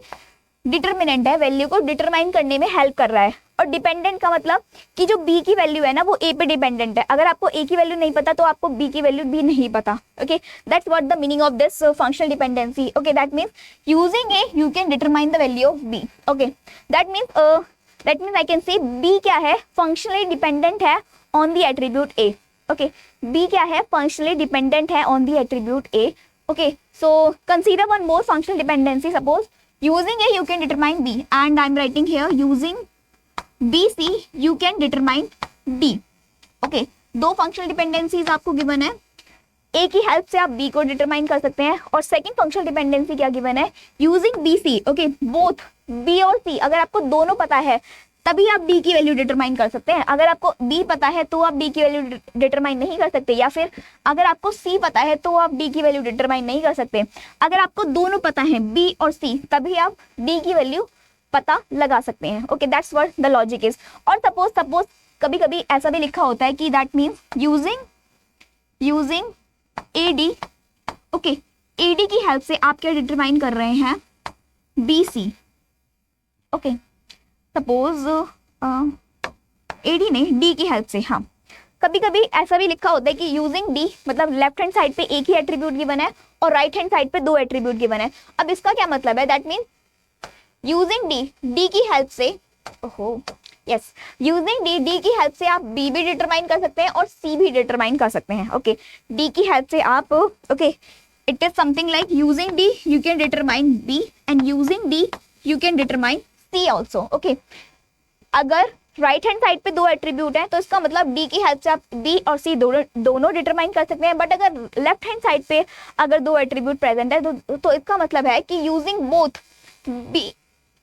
डिटर्मिनेंट है, वैल्यू को डिटरमाइन करने में हेल्प कर रहा है. और डिपेंडेंट का मतलब कि जो B की वैल्यू है ना वो A पे डिपेंडेंट है. अगर आपको A की वैल्यू नहीं पता तो आपको B की वैल्यू भी नहीं पता. Okay, that's what the meaning of this functional dependency. Okay, that means using A you can determine the value of B. Okay, that means I can से B क्या है, फंक्शनली डिपेंडेंट है on the attribute A. Okay, B क्या है, फंक्शनली डिपेंडेंट है on the attribute A. Okay, so consider one more functional dependency. Suppose using A you can determine B and I'm writing here using BC you can determine D. Okay, दो फंक्शनल डिपेंडेंसीज आपको गिवन है. A की हेल्प से आप B को डिटरमाइन कर सकते हैं. और सेकंड फंक्शनल डिपेंडेंसी क्या गिवन है, using BC. Okay, both B और C, अगर आपको दोनों पता है तभी आप D की वैल्यू डिटरमाइन कर सकते हैं. अगर आपको B पता है तो आप D की वैल्यू डिटरमाइन नहीं कर सकते, या फिर अगर आपको C पता है तो आप D की वैल्यू डिटरमाइन नहीं कर सकते. अगर आपको दोनों पता है B और C तभी आप D की वैल्यू पता लगा सकते हैं. Okay, that's what the logic is. और सपोज कभी कभी ऐसा भी लिखा होता है कि that means using AD. Okay, AD की हेल्प से आप क्या डिटरमाइन कर रहे हैं, BC. ओके, सपोज AD ने D की हेल्प से. हाँ, कभी कभी ऐसा भी लिखा होता है कि यूजिंग D, मतलब लेफ्ट हैंड साइड पे एक ही एट्रीब्यूट गिवन है और राइट हैंड साइड पे 2 एट्रीब्यूट गिवन है. अब इसका क्या मतलब है, दैट मीन यूजिंग D की हेल्प से, ओहो यस, यूजिंग डी, डी की हेल्प से आप बी भी डिटरमाइन कर सकते हैं और सी भी डिटरमाइन कर सकते हैं। ओके, डी की हेल्प से आप, okay, it is something like using D you can determine B and using D you can determine C also. Okay, अगर राइट हैंड साइड पे दो एट्रीब्यूट हैं तो इसका मतलब डी की हेल्प से आप बी और सी दोनों डिटरमाइन कर सकते हैं। बट अगर लेफ्ट हैंड साइड पे अगर दो एट्रीब्यूट प्रेजेंट है तो इसका मतलब है कि using both B,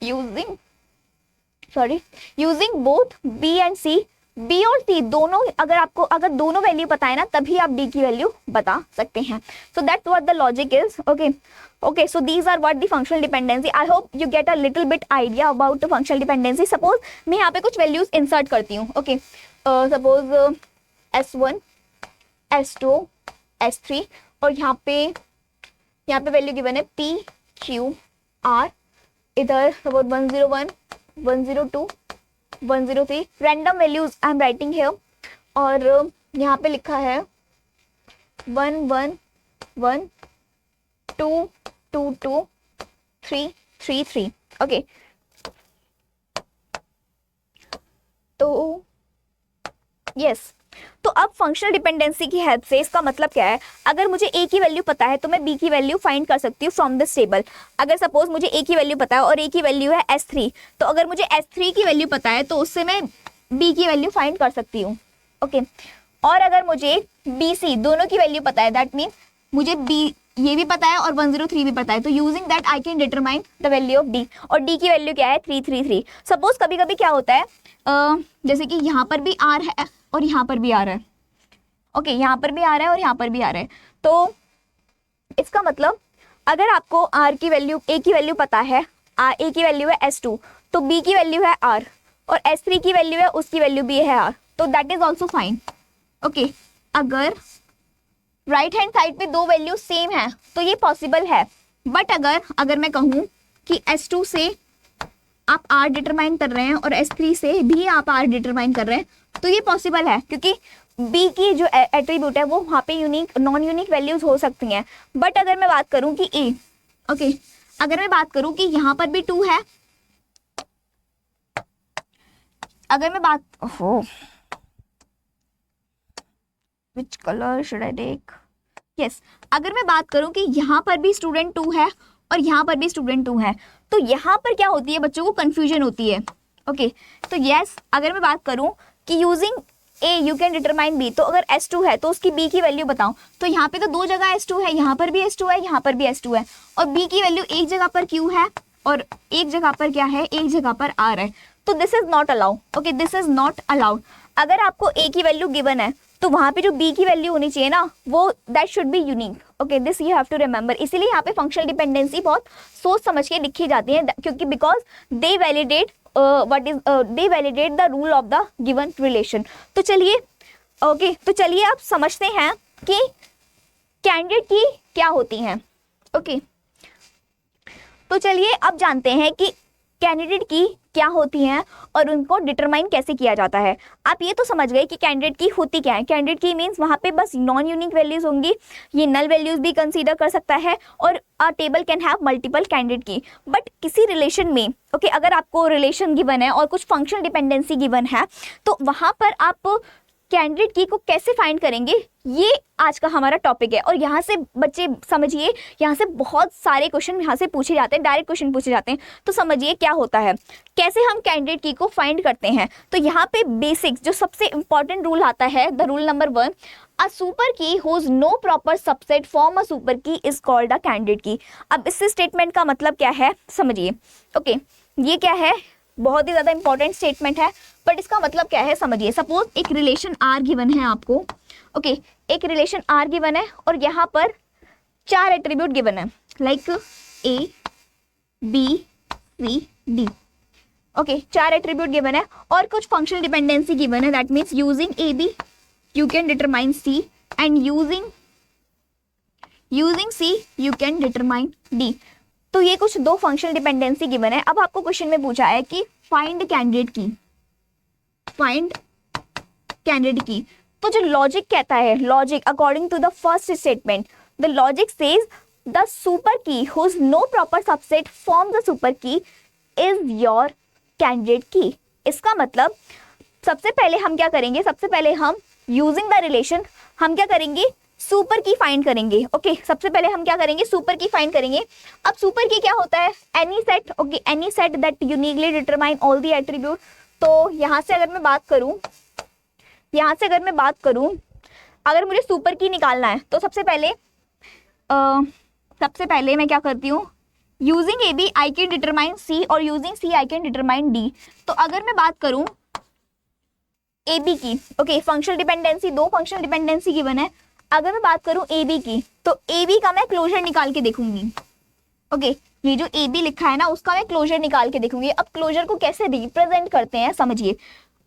using both B and C, B और सी दोनों, अगर दोनों वैल्यू पता है ना तभी आप डी की वैल्यू बता सकते हैं। So that's what the logic is. Okay, so these are what the functional dependency. I hope you get a little bit idea about the functional dependency. Suppose मैं यहाँ पे कुछ वैल्यूज इंसर्ट करती हूँ। Okay, suppose S1, S2, S3 और यहाँ पे वैल्यू गिवन है P, Q, R, इधर suppose 101, 102, 103 random values I am writing here और यहाँ पे लिखा है 1 1 1 2 2 2 3 3 3। ओके, तो यस, तो अब फंक्शनल डिपेंडेंसी की हेल्प से इसका मतलब क्या है, अगर मुझे ए की वैल्यू पता है तो मैं बी की वैल्यू फाइंड कर सकती हूँ फ्रॉम दिस टेबल। अगर सपोज मुझे ए की वैल्यू पता है और ए की वैल्यू है S3, तो अगर मुझे S3 की वैल्यू पता है तो उससे मैं बी की वैल्यू फाइंड कर सकती हूँ। ओके, और अगर मुझे बी सी दोनों की वैल्यू पता है, दैट मीन्स मुझे बी ये भी पता है और 103 भी पता है, तो using that I can determine the value of D, और डी की वैल्यू क्या है 333। सपोज कभी कभी क्या होता है, जैसे कि यहाँ पर भी आर है और यहाँ पर भी आ रहा है। ओके, यहाँ पर भी आ रहा है और यहाँ पर भी आ रहा है, तो इसका मतलब अगर आपको आर की वैल्यू, ए की वैल्यू पता है, ए की वैल्यू है S2 तो बी की वैल्यू है आर और S3 की वैल्यू है उसकी वैल्यू भी है आर, तो that is also fine. Okay, अगर राइट हैंड साइड पे दो वैल्यू सेम है तो ये पॉसिबल है। बट अगर मैं कहूँ कि S2 से आप R डिटरमाइन कर रहे हैं और S3 से भी आप R डिटरमाइन कर रहे हैं तो ये पॉसिबल है, क्योंकि B की जो एट्रीब्यूट है वो वहाँ पे यूनिक नॉन यूनिक वैल्यूज हो सकती हैं। बट अगर मैं बात करूँ कि A, ओके, अगर मैं बात करूँ कि यहाँ पर भी 2 है, अगर मैं बात which color should I take? Yes, अगर मैं बात करूं कि यहाँ पर भी स्टूडेंट 2 है और यहाँ पर भी स्टूडेंट 2 है, तो यहाँ पर क्या होती है, बच्चों को कंफ्यूजन होती है। ओके, तो यस, अगर मैं बात करूं कि using A you can determine B, तो अगर S2 है तो उसकी बी की वैल्यू बताऊं, तो यहाँ पे तो दो जगह S2 है, यहाँ पर भी S2 है, यहाँ पर भी S2 है, और बी की वैल्यू एक जगह पर Q है और एक जगह पर क्या है, एक जगह पर R है, तो this is not allowed. Okay, this is not allowed. अगर आपको ए की वैल्यू गिवन है तो वहां पे जो बी की वैल्यू होनी चाहिए ना, वो that should be unique. Okay, this you have to remember. इसीलिए यहाँ पे फंक्शनल डिपेंडेंसी बहुत सोच समझ के लिखी जाती है, क्योंकि because they validate they validate the rule of the given relation. तो चलिए तो चलिए आप समझते हैं कि कैंडिडेट की क्या होती हैं। ओके, तो चलिए अब जानते हैं कि कैंडिडेट की क्या होती हैं और उनको डिटरमाइन कैसे किया जाता है। आप ये तो समझ गए कि कैंडिडेट की होती क्या है। कैंडिडेट की मीन्स वहाँ पे बस नॉन यूनिक वैल्यूज होंगी, ये नल वैल्यूज भी कंसीडर कर सकता है, और a table can have multiple candidate की। बट किसी रिलेशन में अगर आपको रिलेशन गिवन है और कुछ फंक्शनल डिपेंडेंसी गिवन है, तो वहाँ पर आप कैंडिडेट की को कैसे फाइंड करेंगे, ये आज का हमारा टॉपिक है। और यहाँ से बच्चे समझिए, यहाँ से बहुत सारे क्वेश्चन यहाँ से पूछे जाते हैं, डायरेक्ट क्वेश्चन पूछे जाते हैं। तो समझिए क्या होता है, कैसे हम कैंडिडेट की को फाइंड करते हैं। तो यहाँ पे बेसिक्स जो सबसे इंपॉर्टेंट रूल आता है, the rule number 1, a super key whose no proper subset form a super key is called a candidate key. अब इस स्टेटमेंट का मतलब क्या है समझिए। ओके, ये क्या है, बहुत ही ज्यादा इंपॉर्टेंट स्टेटमेंट है, बट इसका मतलब क्या है समझिए। सपोज एक रिलेशन R गिवन है आपको। ओके, एक रिलेशन R गिवन है और यहाँ पर 4 एट्रीब्यूट गिवन है, like A, B, C, D। Okay, 4 attribute given है और कुछ फंक्शनल डिपेंडेंसी गिवन है, that means using AB you can determine C and using C you can determine D। तो ये कुछ 2 फंक्शनल डिपेंडेंसी गिवन है। अब आपको क्वेश्चन में पूछा है कि find candidate key, find candidate key. तो जो लॉजिक कहता है, logic according to the first statement, the logic says the super key whose no proper subset form the super key is your candidate key, इसका मतलब सबसे पहले हम क्या करेंगे, सबसे पहले हम यूजिंग द रिलेशन हम क्या करेंगे, सुपर की फाइंड करेंगे। ओके सबसे पहले हम क्या करेंगे, सुपर की फाइंड करेंगे। अब सुपर की क्या होता है, any set. Okay any set that uniquely determine all the attribute. तो यहाँ से अगर मैं बात करूँ, अगर मुझे सुपर की निकालना है तो सबसे पहले मैं क्या करती हूँ, using A B I can determine C और using C I can determine D. तो अगर मैं बात करूँ ए बी की, ओके फंक्शनल डिपेंडेंसी, दो फंक्शनल डिपेंडेंसी गिवन है। अगर मैं बात करूं ए बी की, तो ए बी का मैं क्लोजर निकाल के देखूंगी। ओके ये जो ए बी लिखा है ना, उसका मैं क्लोजर निकाल के देखूंगी। अब क्लोजर को कैसे रिप्रेजेंट करते हैं समझिए,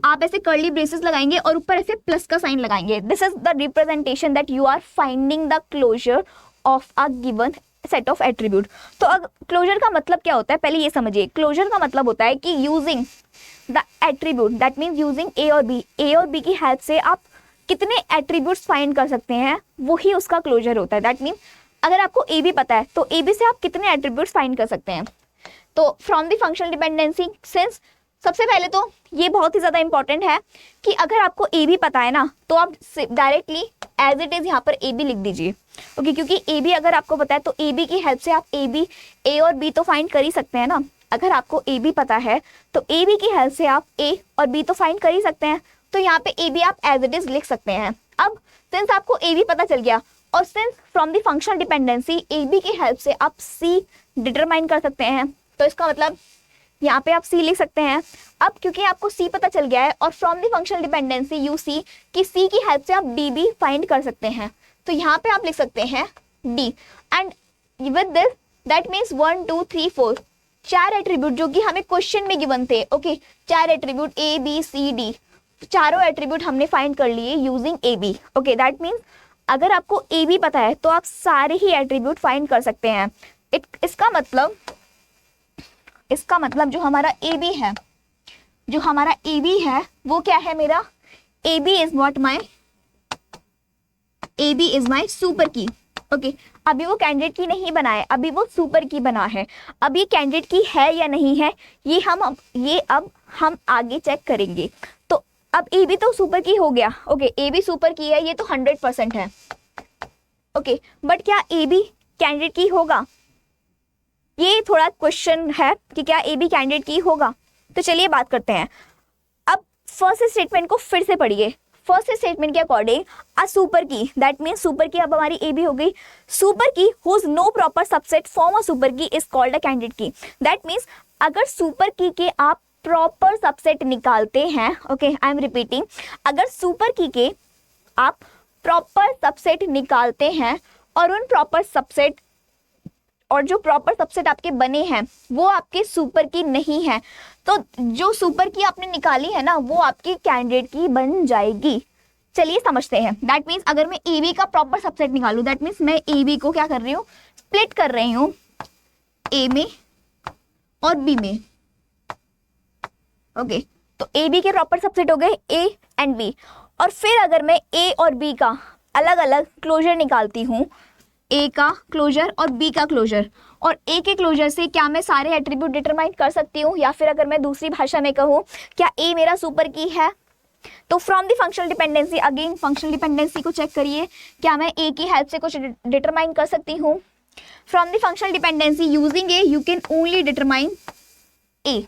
आप ऐसे कर्ली ब्रेसेस लगाएंगे और ऊपर ऐसे प्लस का साइन लगाएंगे। This is the representation that you are finding the closure of a given set of attribute. तो अब क्लोजर का मतलब क्या होता है, पहले ये समझिए। क्लोजर का मतलब होता है कि using the attribute, that means using ए और बी की हेल्प से आप कितने एट्रीब्यूट्स फाइंड कर सकते हैं, वही उसका क्लोजर होता है। दैट मीन अगर आपको ए बी पता है तो ए बी से आप कितने एट्रीब्यूट्स फाइंड कर सकते हैं। तो from the functional dependency sense, सबसे पहले तो ये बहुत ही ज़्यादा इंपॉर्टेंट है कि अगर आपको ए बी पता है ना, तो आप डायरेक्टली एज इट इज़ यहाँ पर ए बी लिख दीजिए। ओके क्योंकि ए बी अगर आपको पता है तो ए बी की हेल्प से आप ए और बी तो फाइंड कर ही सकते हैं ना। अगर आपको ए बी पता है तो ए बी की हेल्प से आप ए और बी तो फाइंड कर ही सकते हैं। तो यहाँ पे ए बी आप एज इट इज लिख सकते हैं। अब सिंस आपको ए बी पता चल गया और since from the functional dependency A B की हेल्प से आप सी डिटरमाइन कर सकते हैं, तो इसका मतलब यहाँ पे आप सी लिख सकते हैं। अब क्योंकि आपको सी पता चल गया है और from the functional dependency you see कि सी की हेल्प से आप डी भी फाइंड कर सकते हैं, तो यहाँ पे आप लिख सकते हैं D. And with this that means 1 2 3 4 चार एट्रीब्यूट जो कि हमें क्वेश्चन में गिवन थे। ओके चार attribute A B C D, चारों एट्रीब्यूट हमने फाइंड कर लिए using A B. Okay that means अगर आपको ए बी पता है तो आप सारे ही एट्रीब्यूट फाइंड कर सकते हैं। इसका मतलब जो हमारा ए बी है वो क्या है, मेरा A B is my super key. Okay अभी वो कैंडिडेट की नहीं बना है, अभी वो सुपर की बना है। अब ये कैंडिडेट की है या नहीं है, ये अब हम आगे चेक करेंगे। तो अब ए बी तो सुपर की हो गया। Okay A be super key है, ये तो 100% है। ओके बट क्या ए बी कैंडिडेट की होगा, ये थोड़ा क्वेश्चन है कि क्या ए बी कैंडिडेट की होगा। तो चलिए बात करते हैं। अब फर्स्ट स्टेटमेंट को फिर से पढ़िए। फर्स्ट स्टेटमेंट के according a super key, that means super key अब हमारी ए बी हो गई। Super key whose no proper subset form a super key is called a candidate key. That means अगर सुपर की के आप प्रॉपर सबसेट निकालते हैं, ओके आई एम रिपीटिंग, अगर सुपर की के आप प्रॉपर सबसेट निकालते हैं और उन प्रॉपर सबसेट और जो प्रॉपर सबसेट आपके बने हैं वो आपके सुपर की नहीं है, तो जो सुपर की आपने निकाली है ना वो आपकी कैंडिडेट की बन जाएगी। चलिए समझते हैं। दैट मीन्स अगर मैं ए बी का प्रॉपर सबसेट निकालूं, दैट मीन्स मैं ए बी को क्या कर रही हूँ, स्प्लिट कर रही हूँ ए में और बी में। ओके तो ए बी के प्रॉपर सबसेट हो गए ए एंड बी, और फिर अगर मैं ए और बी का अलग अलग क्लोजर निकालती हूँ, ए का क्लोजर और बी का क्लोजर, और ए के क्लोजर से क्या मैं सारे एट्रीब्यूट डिटरमाइन कर सकती हूँ, या फिर अगर मैं दूसरी भाषा में कहूँ क्या ए मेरा सुपर की है। तो from the functional dependency, again functional dependency को चेक करिए, क्या मैं ए की हेल्प से कुछ डिटरमाइन कर सकती हूँ। From the functional dependency using A you can only determine A,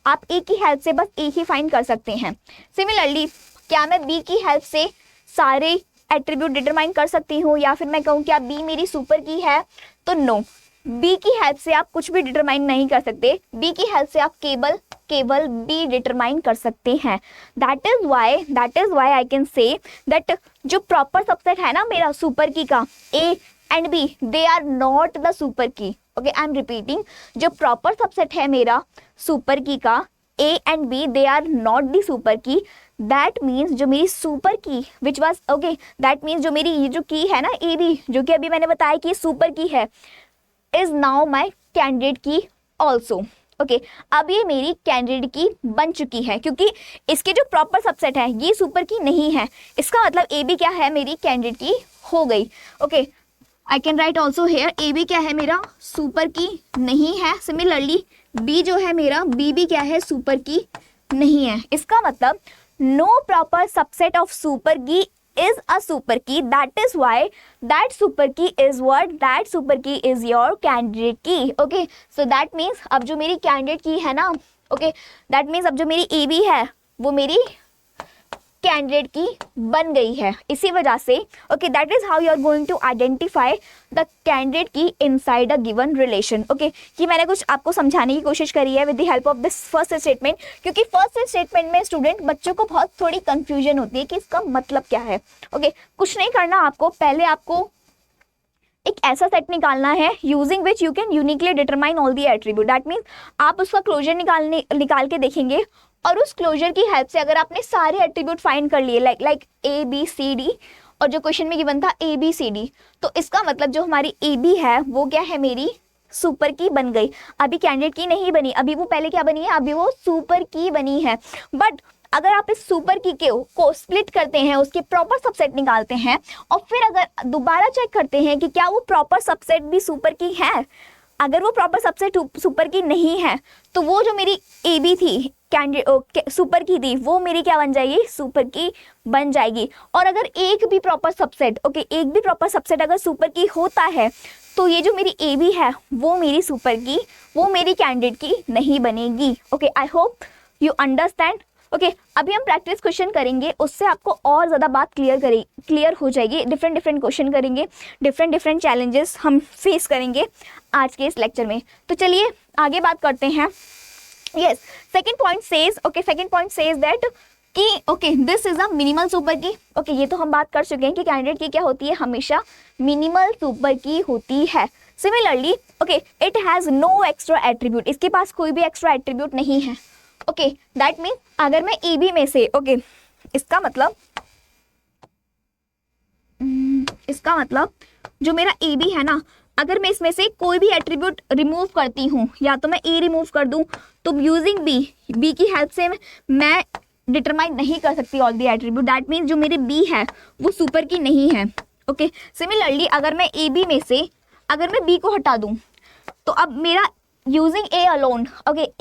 आप ए की हेल्प से बस ए ही फाइंड कर सकते हैं। सिमिलरली क्या मैं बी की हेल्प से सारे एट्रीब्यूट डिटरमाइन कर सकती हूँ, या फिर मैं कहूँ क्या बी मेरी सुपर की है, तो नो, बी की हेल्प से आप कुछ भी डिटरमाइन नहीं कर सकते। बी की हेल्प से आप केवल बी डिटरमाइन कर सकते हैं। That is why I can say that जो प्रॉपर सबसेट है ना मेरा सुपर की का, A and B, they are not the super key. Okay I am repeating, जो प्रॉपर सबसेट है मेरा सुपर की का A and B, they are not the super key. That means जो मेरी super key which was, okay that means जो मेरी ये जो की है ना ए बी, जो कि अभी मैंने बताया कि सुपर की है, इज नाउ माई कैंडिडेट की ऑल्सो। ओके अब ये मेरी कैंडिडेट की बन चुकी है, क्योंकि इसके जो प्रॉपर सबसेट है ये सुपर की नहीं है। इसका मतलब ए बी क्या है, मेरी कैंडिडेट की हो गई। Okay I can write also here, A B क्या है मेरा, सुपर की नहीं है। सिमिलरली बी जो है मेरा, बी भी क्या है, सुपर की नहीं है। इसका मतलब no proper subset of super key is a super key, that is why that super key is what, that super key is your candidate key. Okay, so that means अब जो मेरी candidate key है ना, okay, that means अब जो मेरी AB है वो मेरी कैंडिडेट की बन गई है। इसी वजह से okay, that is how you are going to identify the candidate key inside a given relation. Okay, कि मैंने कुछ आपको समझाने की कोशिश करी है with the help of this first statement, क्योंकि फर्स्ट स्टेटमेंट में स्टूडेंट बच्चों को बहुत थोड़ी कंफ्यूजन होती है कि इसका मतलब क्या है। ओके, कुछ नहीं करना आपको, पहले आपको एक ऐसा सेट निकालना है using which you can uniquely determine all the attribute. That means आप उसका क्लोजर निकाल के देखेंगे और उस क्लोजर की हेल्प से अगर आपने सारे एट्रीब्यूट फाइंड कर लिए like A B C D, और जो क्वेश्चन में गिवन था ए बी सी डी, तो इसका मतलब जो हमारी ए बी है वो क्या है, मेरी सुपर की बन गई। अभी कैंडिडेट की नहीं बनी, अभी वो पहले क्या बनी है, अभी वो सुपर की बनी है। बट अगर आप इस सुपर की को स्प्लिट करते हैं, उसके प्रॉपर सबसेट निकालते हैं और फिर अगर दोबारा चेक करते हैं कि क्या वो प्रॉपर सबसेट भी सुपर की है, अगर वो प्रॉपर सबसेट सुपर की नहीं है तो वो जो मेरी ए बी थी कैंडिडेट सुपर की थी वो मेरी क्या बन जाएगी, सुपर की बन जाएगी। और अगर एक भी प्रॉपर सबसेट एक भी प्रॉपर सबसेट अगर सुपर की होता है तो ये जो मेरी ए बी है वो मेरी सुपर की, वो मेरी कैंडिडेट की नहीं बनेगी। Okay, I hope you understand. Okay, अभी हम प्रैक्टिस क्वेश्चन करेंगे, उससे आपको और ज़्यादा बात क्लियर हो जाएगी। डिफरेंट क्वेश्चन करेंगे, डिफरेंट चैलेंजेस हम फेस करेंगे आज के इस लेक्चर में। तो चलिए आगे बात करते हैं। Yes, second point says that कि okay this is a minimal super key. Okay, ये तो हम बात कर चुके हैं कि कैंडिडेट की क्या होती है, हमेशा मिनिमल सुपर की होती है। Similarly okay, it has no extra attribute, इसके पास कोई भी एक्स्ट्रा एट्रीब्यूट नहीं है। ओके, दैट मीन्स अगर मैं ए बी में से इसका मतलब जो मेरा ए बी है ना, अगर मैं इसमें से कोई भी एट्रीब्यूट रिमूव करती हूँ, या तो मैं ए रिमूव कर दूँ तो यूजिंग बी की हेल्प से मैं डिटरमाइन नहीं कर सकती all the attribute. That means जो मेरी बी है वो सुपर की नहीं है। ओके, सिमिलरली अगर मैं ए बी में से अगर मैं बी को हटा दूँ तो अब मेरा using A alone,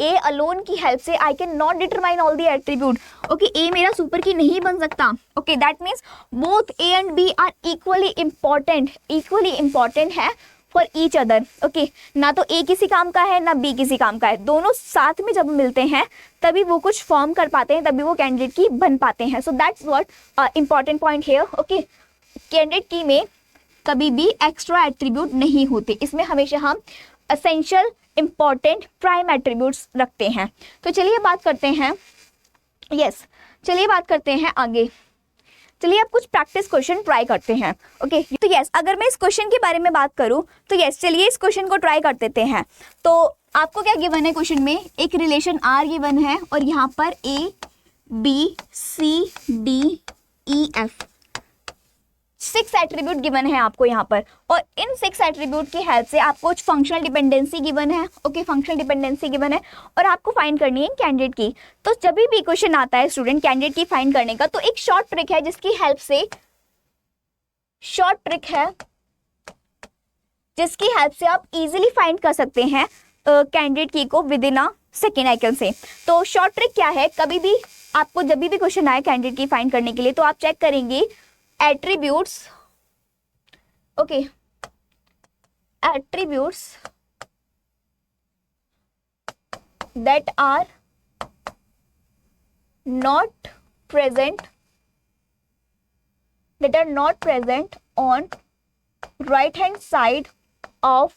A alone की हेल्प से I can not determine all the attribute. Okay, A मेरा सुपर की नहीं बन सकता। Okay, that means both A and B are equally important है फॉर ईच अदर। ओके, ना तो ए किसी काम का है ना बी किसी काम का है, दोनों साथ में जब मिलते हैं तभी वो कुछ फॉर्म कर पाते हैं, तभी वो कैंडिडेट की बन पाते हैं। So that's what important point here. Okay, candidate key में कभी भी एक्स्ट्रा एट्रीब्यूट नहीं होते, इसमें हमेशा हम एसेंशियल इंपॉर्टेंट प्राइम एट्रीब्यूट्स रखते हैं। तो चलिए बात करते हैं, चलिए बात करते हैं आगे। चलिए अब कुछ प्रैक्टिस क्वेश्चन ट्राई करते हैं। ओके, तो अगर मैं इस क्वेश्चन के बारे में बात करूं तो चलिए इस क्वेश्चन को ट्राई कर देते हैं। तो आपको क्या गिवन है क्वेश्चन में, एक रिलेशन आर गिवन है और यहाँ पर A B C D E F 6 attribute given है आपको यहाँ पर, और इन 6 एट्रीब्यूट की हेल्प से आपको कुछ फंक्शनल डिपेंडेंसी गिवन है। ओके, फंक्शनल डिपेंडेंसी गिवन है और आपको फाइंड करनी है कैंडिडेट की। तो जब भी क्वेश्चन आता है स्टूडेंट कैंडिडेट की फाइंड करने का, तो एक शॉर्ट ट्रिक है जिसकी हेल्प से आप इजीली फाइंड कर सकते हैं कैंडिडेट की को with in a second I can से। तो शॉर्ट ट्रिक क्या है, कभी भी आपको जब भी क्वेश्चन आए कैंडिडेट की फाइंड करने के लिए, तो आप चेक करेंगे attributes that are not present on right hand side of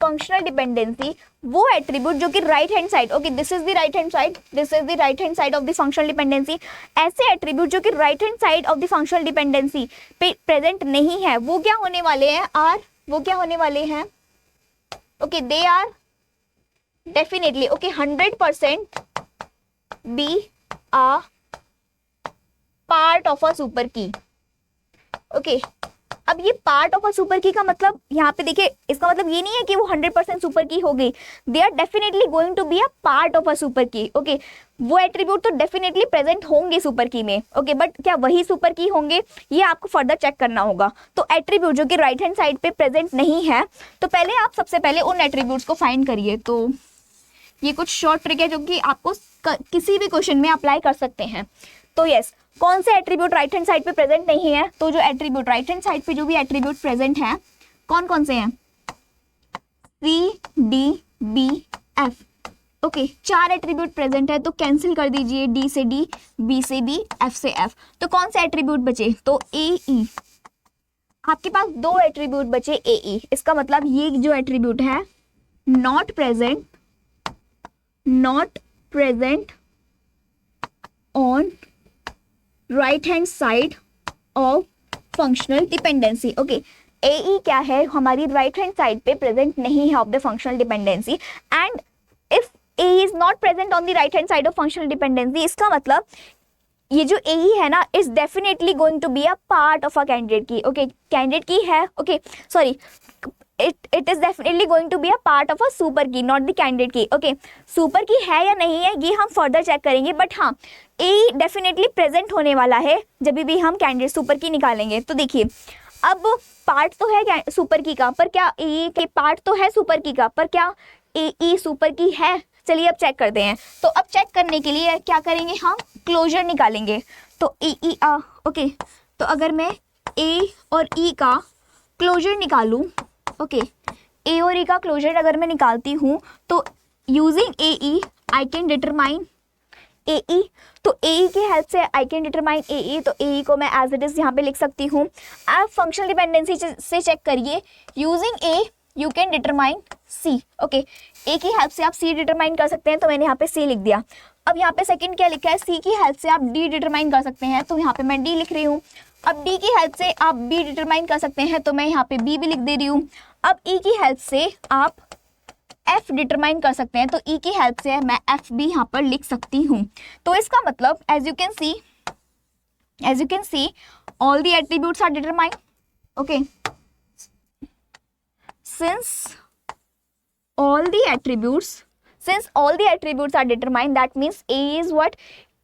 functional dependency, वो एट्रीब्यूट जो कि right hand side, this is the right hand side of the functional dependency, ऐसे एट्रीब्यूट जो कि right hand side of the functional dependency पे प्रेजेंट नहीं है, वो क्या होने वाले हैं, they are definitely 100% be a part of a super key. Okay, अब ये part of a super key का मतलब यहाँ पे देखिए, इसका मतलब ये नहीं है कि वो 100% सुपर की होगी, they are definitely going to be a part of a super key. Okay, वो एट्रीब्यूट तो डेफिनेटली प्रेजेंट होंगे सुपर की में। ओके, बट क्या वही सुपर की होंगे, ये आपको फर्दर चेक करना होगा। तो एट्रीब्यूट जो कि राइट हैंड साइड पे प्रेजेंट नहीं है, तो पहले आप सबसे पहले उन एट्रीब्यूट्स को फाइंड करिए। तो ये कुछ शॉर्ट ट्रिक है जो कि आपको किसी भी क्वेश्चन में अप्लाई कर सकते हैं। तो यस, कौन से एट्रीब्यूट राइट हैंड साइड पे प्रेजेंट नहीं है? तो जो एट्रीब्यूट राइट हैंड साइड पे जो भी एट्रीब्यूट प्रेजेंट है कौन कौन से हैं? C D B F. Okay, 4 attribute present है, तो कैंसिल कर दीजिए, डी से डी, बी से बी, एफ से एफ। तो कौन से एट्रीब्यूट बचे? तो ए ई। आपके पास 2 एट्रीब्यूट बचे ए ई। इसका मतलब ये जो एट्रीब्यूट है not present on right hand side of functional dependency. Okay, A E क्या है? हमारी राइट हैंड साइड पे प्रेजेंट नहीं है of the functional dependency. And if A is not present on the right hand side of functional dependency, इसका मतलब ये जो ए ई है ना is definitely going to be a part of a candidate key. Okay, candidate key है, okay sorry, it is definitely going to be a part of a super key, not the candidate key. Okay, super key है या नहीं है ये हम फर्दर चेक करेंगे, बट हाँ ए डेफिनेटली प्रेजेंट होने वाला है जब भी हम कैंडिडेट सुपर की निकालेंगे। तो देखिए, अब पार्ट तो है सुपर की का, पर क्या ए के पार्ट तो है सुपर की का, पर क्या ए ई सुपर की है? चलिए अब चेक करते हैं। तो अब चेक करने के लिए क्या करेंगे? हम क्लोजर निकालेंगे। तो ए ई आ, ओके, तो अगर मैं ए और ई का क्लोजर निकालूं, ओके, ए और ई का क्लोजर अगर मैं निकालती हूँ तो using A E I can determine A E. तो ए ई की हेल्प से I can determine A E. तो ए ई को मैं एज इट इज यहाँ पे लिख सकती हूँ। आप फंक्शनल डिपेंडेंसी से चेक करिए, using A you can determine C. Okay, A की हेल्प से आप सी डिटरमाइन कर सकते हैं, तो मैंने यहाँ पे सी लिख दिया। अब यहाँ पे सेकंड क्या लिखा है? सी की हेल्प से आप डी डिटरमाइन कर सकते हैं, तो यहाँ पे मैं डी लिख रही हूँ। अब डी की हेल्प से आप बी डिटरमाइन कर सकते हैं, तो मैं यहाँ पे बी भी लिख दे रही हूँ। अब ई की हेल्प से आप एफ डिटरमाइन कर सकते हैं, तो ई की हेल्प से मैं एफ भी यहाँ पर लिख सकती हूँ। तो इसका मतलब as you can see all the attributes are determined. Okay, since all the attributes are determined, that means A is what?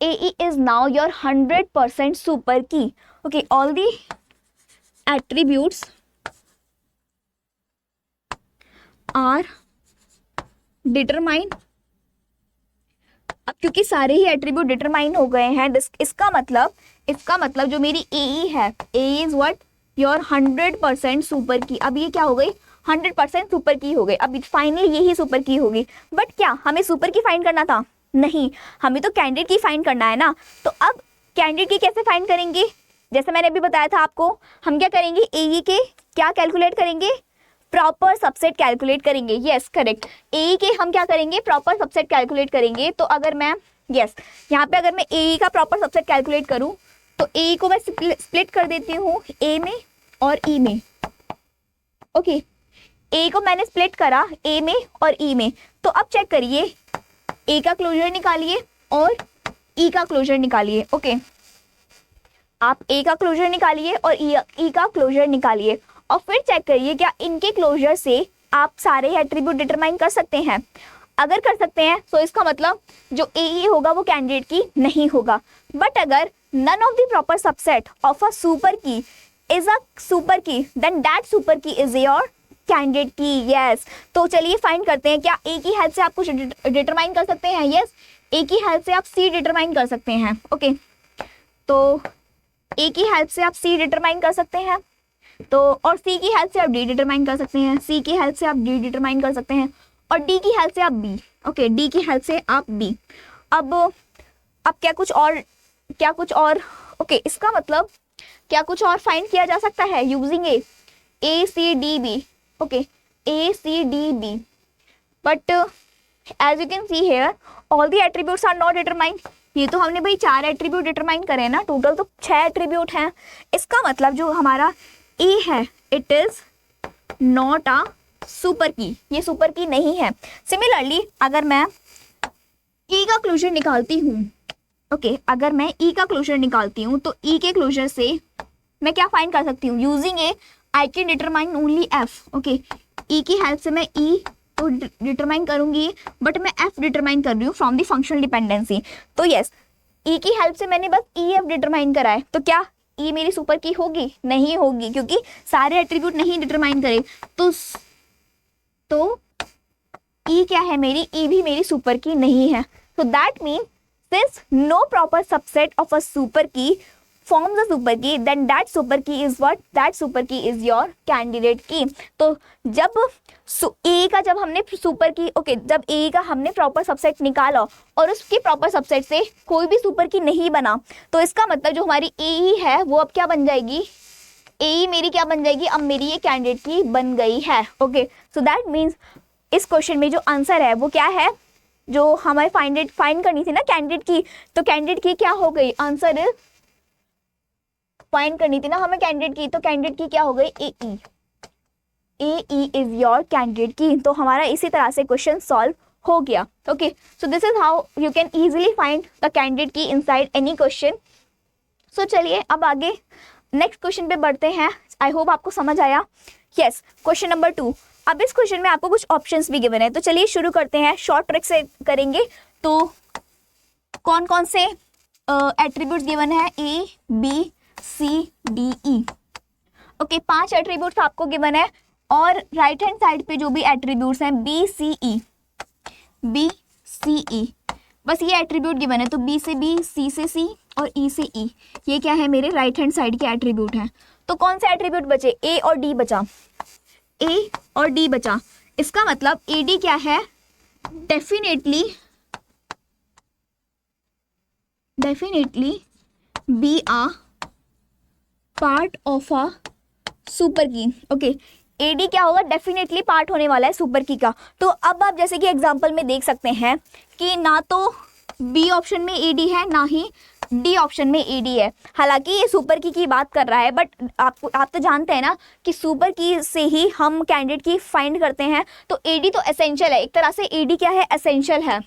AE is now your 100% super key. Okay, all the attributes are determined. अब क्योंकि सारे ही एट्रीब्यूट डिटरमाइन हो गए हैं, इसका मतलब जो मेरी AE है, A is what? Your 100% super key. अब ये क्या हो गई? 100% सुपर की हो गई। अब फाइनली यही सुपर की होगी। बट क्या हमें सुपर की फाइंड करना था? नहीं, हमें तो कैंडिडेट की फाइंड करना है ना। तो अब कैंडिडेट की कैसे फाइंड करेंगे? जैसे मैंने अभी बताया था आपको, हम क्या करेंगे? ए के क्या कैलकुलेट करेंगे? प्रॉपर सबसेट कैलकुलेट करेंगे। यस करेक्ट, ए के हम क्या करेंगे? प्रॉपर सबसेट कैलकुलेट करेंगे। तो अगर मैं यहाँ पे अगर मैं ए का प्रॉपर सबसेट कैलकुलेट करूँ तो ए को मैं स्प्लिट कर देती हूँ ए में और ई में। ओके, ए को मैंने स्प्लिट करा ए में और ई में। तो अब चेक करिए, ए का क्लोजर निकालिए और ई का क्लोजर निकालिए। ओके, आप ए का क्लोजर निकालिए और ई का क्लोजर निकालिए और फिर चेक करिए क्या इनके क्लोजर से आप सारे एट्रीब्यूट डिटरमाइन कर सकते हैं। अगर कर सकते हैं तो इसका मतलब जो ए होगा वो कैंडिडेट की नहीं होगा। बट अगर none of the proper subset of a super key is a super key, then that super key is your candidate key. Yes, तो चलिए फाइंड करते हैं, क्या ए की हेल्प से आप कुछ डिटरमाइन कर सकते हैं? यस, ए की हेल्प से आप सी डिटरमाइन कर सकते हैं। ओके, तो ए की हेल्प से आप सी डिटरमाइन कर सकते हैं, तो और सी की हेल्प से आप डी डिटरमाइन कर सकते हैं, सी की हेल्प से आप डी डिटरमाइन कर सकते हैं और डी की हेल्प से आप बी। ओके, डी की हेल्प से आप बी। अब क्या कुछ और ओके, इसका मतलब क्या कुछ और फाइंड किया जा सकता है using A C D B. Okay, A C D B, but as you can see here all the attributes are not determined. ये तो हमने भाई 4 एट्रीब्यूट डिटरमाइन करे ना, टोटल तो 6 एट्रीब्यूट हैं। इसका मतलब जो हमारा ए है it is not a super की, ये सुपर की नहीं है। सिमिलरली अगर मैं ई का क्लोजर निकालती हूँ, ओके, अगर मैं ई का क्लोजर निकालती हूँ तो ई के क्लोजर से मैं क्या फाइंड कर सकती हूँ? Using A I can determine only F. Okay, E की हेल्प से मैं ई तो डिटरमाइन करूंगी, बट मैं एफ डिटरमाइन कर रही हूँ फ्रॉम द फंक्शनल डिपेंडेंसी। तो यस, ई की हेल्प से मैंने बस ई एफ डिटरमाइन करा है, तो क्या ई मेरी सुपर की होगी? नहीं होगी, क्योंकि सारे एट्रीब्यूट नहीं डिटरमाइन करे। तो ई क्या है मेरी? ई भी मेरी सुपर की नहीं है। So that means since no proper subset of a super key forms a super key, then that super key is what? That super key is your candidate key. तो जब A का जब हमने सुपर की जब A का हमने प्रॉपर सबसेट निकाला और उसकी प्रॉपर सबसेट से कोई भी सुपर की नहीं बना, तो इसका मतलब जो हमारी A है वो अब क्या बन जाएगी? A मेरी क्या बन जाएगी? अब मेरी ये कैंडिडेट की बन गई है. ओके, सो दैट मीन्स इस क्वेश्चन में जो आंसर है वो क्या है? जो हमें फाइंड करनी थी ना कैंडिडेट की, तो कैंडिडेट की क्या हो गई? आंसर फाइंड करनी थी ना हमें कैंडिडेट की, तो कैंडिडेट की क्या हो गई? AE is your candidate key. तो हमारा इसी तरह से क्वेश्चन सॉल्व हो गया. Okay, so this is how you can easily find the candidate key inside any question. सो चलिए अब आगे नेक्स्ट क्वेश्चन पे बढ़ते हैं. आई होप आपको समझ आया. Yes, question number 2. अब इस क्वेश्चन में आपको कुछ ऑप्शंस भी गिवन है, तो चलिए शुरू करते हैं. शॉर्ट ट्रिक से करेंगे. तो कौन कौन से एट्रीब्यूट्स गिवन है? A, B, C, D, E. Okay, 5 attributes आपको गिवन है और राइट हैंड साइड पे जो भी एट्रीब्यूट्स हैं B, C, E, बस ये एट्रीब्यूट गिवन है. तो B से B, C से C और E से E, ये क्या है? मेरे राइट हैंड साइड के एट्रीब्यूट हैं. तो कौन से एट्रीब्यूट बचे? A और D बचा. A और D बचा. इसका मतलब AD क्या है? Definitely be a part of a super key. Okay, AD क्या होगा? डेफिनेटली पार्ट होने वाला है सुपर की का. तो अब आप जैसे कि एग्जांपल में देख सकते हैं कि ना तो B ऑप्शन में AD है ना ही D ऑप्शन में AD है. हालांकि ये सुपर की बात कर रहा है, बट आप तो जानते हैं ना कि सुपर की से ही हम कैंडिडेट की फाइंड करते हैं. तो AD तो एसेंशियल है. एक तरह से AD क्या है? एसेंशियल है.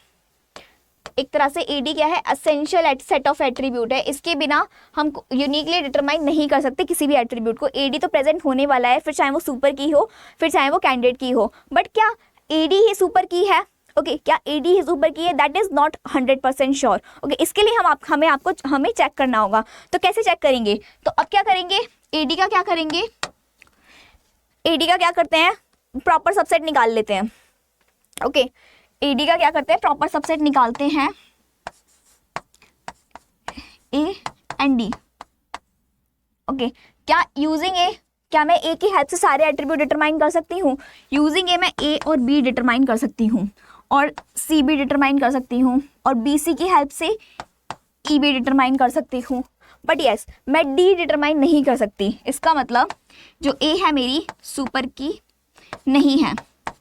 एक तरह से AD क्या है? एसेंशियल सेट ऑफ एट्रीब्यूट है. इसके बिना हम यूनिकली डिटरमाइन नहीं कर सकते किसी भी एट्रीब्यूट को. AD तो प्रेजेंट होने वाला है, फिर चाहे वो सुपर की हो, फिर चाहे वो कैंडिडेट की हो. बट क्या AD ही सुपर की है? ओके, क्या AD ही सुपर की है? That is not 100% sure. Okay, इसके लिए हमें चेक करना होगा. तो कैसे चेक करेंगे? तो अब क्या करेंगे? AD का क्या करेंगे? AD का क्या करते हैं? प्रॉपर सबसेट निकाल लेते हैं. ओके, AD का क्या करते हैं? प्रॉपर सबसेट निकालते हैं A एंड D. ओके, क्या यूजिंग A, क्या मैं A की हेल्प से सारे एट्रीब्यूट डिटरमाइन कर सकती हूँ? यूजिंग A मैं A और B डिटरमाइन कर सकती हूँ और C भी डिटरमाइन कर सकती हूँ और BC की हेल्प से E भी डिटरमाइन कर सकती हूँ. बट यस, मैं D डिटरमाइन नहीं कर सकती. इसका मतलब जो A है मेरी सुपर की नहीं है.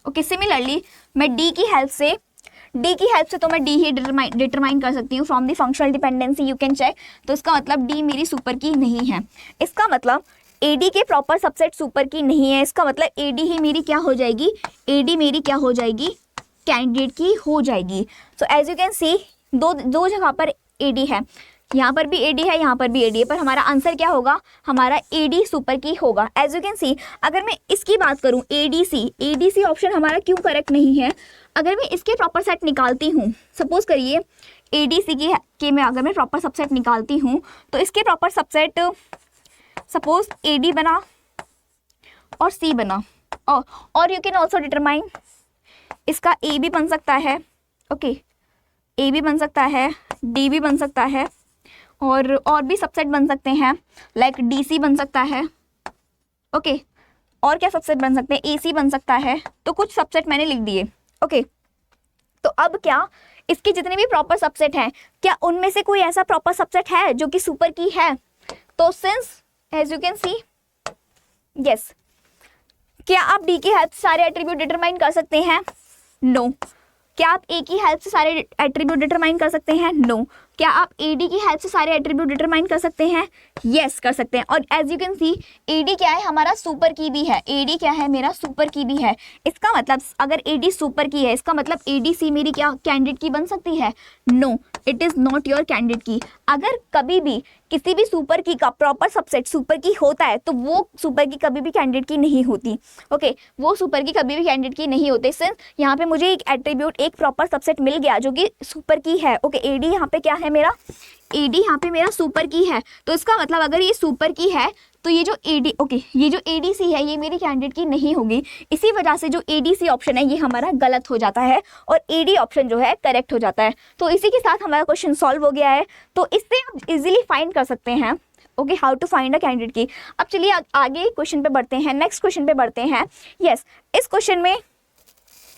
ओके, सिमिलरली मैं D की हेल्प से तो मैं D ही डिटरमाइन कर सकती हूँ from the functional dependency. You can check. तो इसका मतलब D मेरी सुपर की नहीं है. इसका मतलब AD के प्रॉपर सबसेट सुपर की नहीं है. इसका मतलब AD ही मेरी क्या हो जाएगी? AD मेरी क्या हो जाएगी? कैंडिडेट की हो जाएगी. So as you can see दो जगह पर AD है. यहाँ पर भी AD है, यहाँ पर भी AD है, पर हमारा आंसर क्या होगा? हमारा AD सुपर की होगा. एज यू कैन सी, अगर मैं इसकी बात करूँ ADC ऑप्शन हमारा क्यों करेक्ट नहीं है? अगर मैं इसके प्रॉपर सेट निकालती हूँ, सपोज करिए ADC के में अगर मैं प्रॉपर सबसेट निकालती हूँ, तो इसके प्रॉपर सबसेट सपोज AD बना और C बना, और यू कैन ऑल्सो डिटरमाइन इसका A भी बन सकता है. ओके, A भी बन सकता है, D भी बन सकता है और भी सबसेट बन सकते हैं, लाइक DC बन सकता है. ओके, और क्या सबसेट बन सकते हैं? AC बन सकता है. तो कुछ सबसेट मैंने लिख दिए. ओके, तो अब क्या इसके जितने भी प्रॉपर सबसेट हैं, क्या उनमें से कोई ऐसा प्रॉपर सबसेट है जो कि सुपर की है? तो since as you can see, yes, क्या आप D की हेल्प से सारे एट्रीब्यूट डिटरमाइन कर सकते हैं? नो. क्या आप A की हेल्प से सारे एट्रीब्यूट डिटरमाइन कर सकते हैं? नो. क्या आप AD की हेल्प से सारे एट्रीब्यूट डिटरमाइन कर सकते हैं? यस, कर सकते हैं. और as you can see AD क्या है? हमारा सुपर की भी है. AD क्या है? मेरा सुपर की भी है. इसका मतलब अगर AD सुपर की है, इसका मतलब ADC मेरी क्या कैंडिडेट की बन सकती है? No, it is not your candidate key. अगर कभी भी किसी भी सुपर की का प्रॉपर सबसेट सुपर की होता है, तो वो सुपर की कभी भी कैंडिडेट की नहीं होती. ओके, वो सुपर की कभी भी कैंडिडेट की नहीं होती. सिंस यहाँ पे मुझे एक एट्रीब्यूट, एक प्रॉपर सबसेट मिल गया जो कि सुपर की है. ओके, AD यहाँ पे क्या है? मेरा AD यहाँ पे मेरा सुपर की है. तो इसका मतलब अगर ये सुपर की है तो ये जो ये जो ADC है ये मेरी कैंडिडेट की नहीं होगी, इसी वजह से जो ADC ऑप्शन है ये हमारा गलत हो जाता है और AD ऑप्शन जो है करेक्ट हो जाता है। तो इसी के साथ हमारा क्वेश्चन सॉल्व हो गया है। तो इससे आप इजीली फाइंड कर सकते हैं how to find a candidate key. अब चलिए आगे क्वेश्चन पे बढ़ते हैं, नेक्स्ट क्वेश्चन पे बढ़ते हैं। यस, इस क्वेश्चन में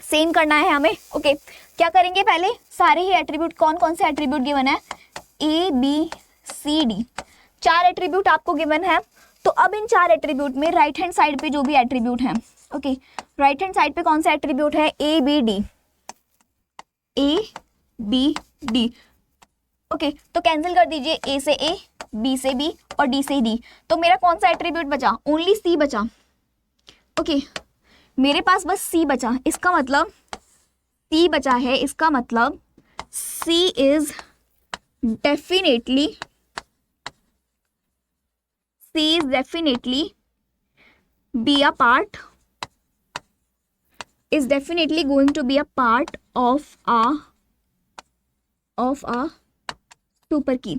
सेम करना है हमें। क्या करेंगे, पहले सारे ही एट्रीब्यूट, कौन कौन से एट्रीब्यूट गिवन है, ABCD 4 एट्रीब्यूट आपको गिवन है। तो अब इन 4 एट्रीब्यूट में राइट हैंड साइड पे जो भी एट्रीब्यूट है, राइट हैंड साइड पे कौन सा एट्रीब्यूट है, ABD। तो कैंसिल कर दीजिए, A से A, B से B और D से D। तो मेरा कौन सा एट्रीब्यूट बचा, ओनली C बचा। मेरे पास बस C बचा, इसका मतलब C बचा है, इसका मतलब C is definitely be a part, is definitely going to be a part of a super की।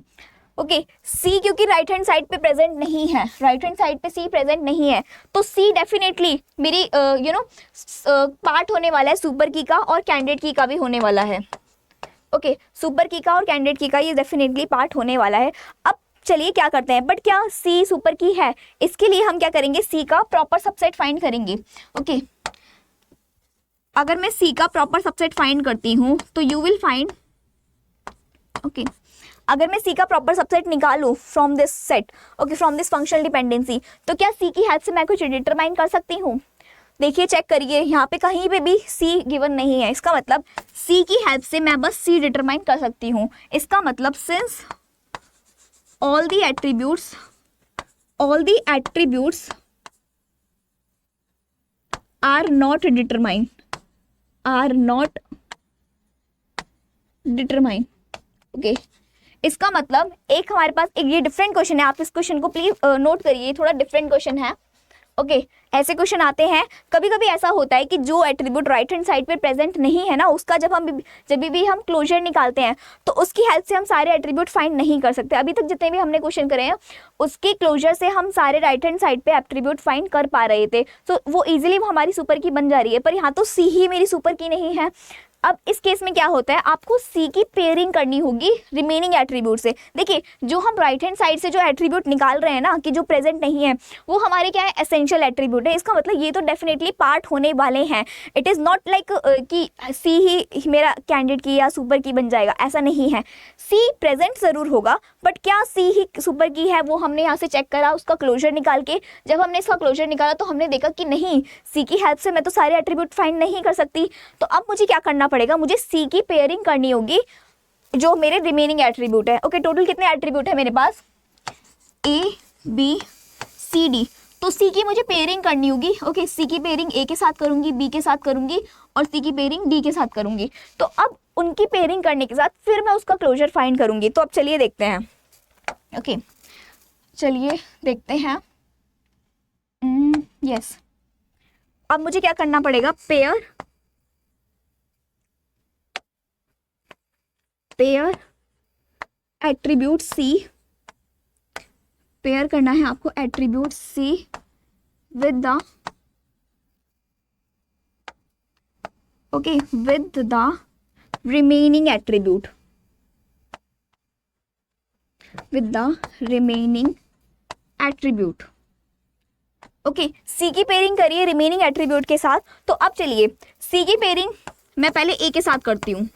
C क्योंकि राइट हैंड साइड पे प्रेजेंट नहीं है, राइट हैंड साइड पे C प्रेजेंट नहीं है, तो C डेफिनेटली मेरी पार्ट होने वाला है सुपर की का और कैंडिडेट की का भी होने वाला है। सुपर की का और कैंडिडेट की का ये डेफिनेटली पार्ट होने वाला है। अब चलिए क्या करते हैं, बट क्या C सुपर की है, इसके लिए हम क्या करेंगे, C का प्रॉपर सबसेट फाइंड करेंगे। अगर मैं C का प्रॉपर सबसेट फाइंड करती हूँ तो यू विल फाइंड, अगर मैं C का प्रॉपर सबसेट निकालूं from this set, from this functional dependency, तो क्या C की हेल्प से मैं कुछ डिटरमाइन कर सकती हूँ। देखिए, चेक करिए, यहाँ पे कहीं पे भी C गिवन नहीं है, इसका मतलब C की हेल्प से मैं बस C डिटरमाइन कर सकती हूँ। इसका मतलब since all the attributes are not determined, इसका मतलब एक हमारे पास एक ये डिफरेंट क्वेश्चन है, आप इस क्वेश्चन को प्लीज नोट करिए, थोड़ा डिफरेंट क्वेश्चन है। ऐसे क्वेश्चन आते हैं, कभी कभी ऐसा होता है कि जो एट्रीब्यूट राइट हैंड साइड पे प्रेजेंट नहीं है ना, उसका जब भी हम क्लोजर निकालते हैं तो उसकी हेल्प से हम सारे एट्रीब्यूट फाइंड नहीं कर सकते। अभी तक जितने भी हमने क्वेश्चन करे हैं उसके क्लोजर से हम सारे राइट हैंड साइड पे एट्रीब्यूट फाइंड कर पा रहे थे, तो वो इजीली हमारी सुपर की बन जा रही है। पर यहाँ तो C ही मेरी सुपर की नहीं है। अब इस केस में क्या होता है, आपको C की पेयरिंग करनी होगी रिमेनिंग एट्रीब्यूट से। देखिए, जो हम राइट हैंड साइड से जो एट्रीब्यूट निकाल रहे हैं ना, कि जो प्रेजेंट नहीं है, वो हमारे क्या है, एसेंशियल एट्रीब्यूट है। इसका मतलब ये तो डेफिनेटली पार्ट होने वाले हैं। इट इज़ नॉट लाइक कि C ही मेरा कैंडिडेट की या सुपर की बन जाएगा, ऐसा नहीं है। C प्रेजेंट ज़रूर होगा, बट क्या C ही सुपर की है, वो हमने यहाँ से चेक करा उसका क्लोजर निकाल के। जब हमने इसका क्लोजर निकाला तो हमने देखा कि नहीं, C की हेल्प से मैं तो सारे एट्रीब्यूट फाइंड नहीं कर सकती। तो अब मुझे क्या करना पड़ेगा, मुझे C की पेयरिंग करनी होगी जो मेरे रिमेनिंग एट्रीब्यूट है। टोटल कितने एट्रीब्यूट है मेरे पास, ABCD। तो C की मुझे पेयरिंग करनी होगी। C की पेयरिंग A के साथ करूंगी, B के साथ करूंगी और C की पेयरिंग D के साथ करूंगी। तो अब उनकी पेयरिंग करने के साथ फिर मैं उसका क्लोजर फाइंड करूंगी। तो अब चलिए देखते हैं। चलिए देखते हैं। यस, अब मुझे क्या करना पड़ेगा, पेयर एट्रीब्यूट C, पेयर करना है आपको attribute C with the remaining attribute, C की पेयरिंग करिए रिमेनिंग एट्रीब्यूट के साथ। तो अब चलिए C की पेयरिंग मैं पहले A के साथ करती हूँ,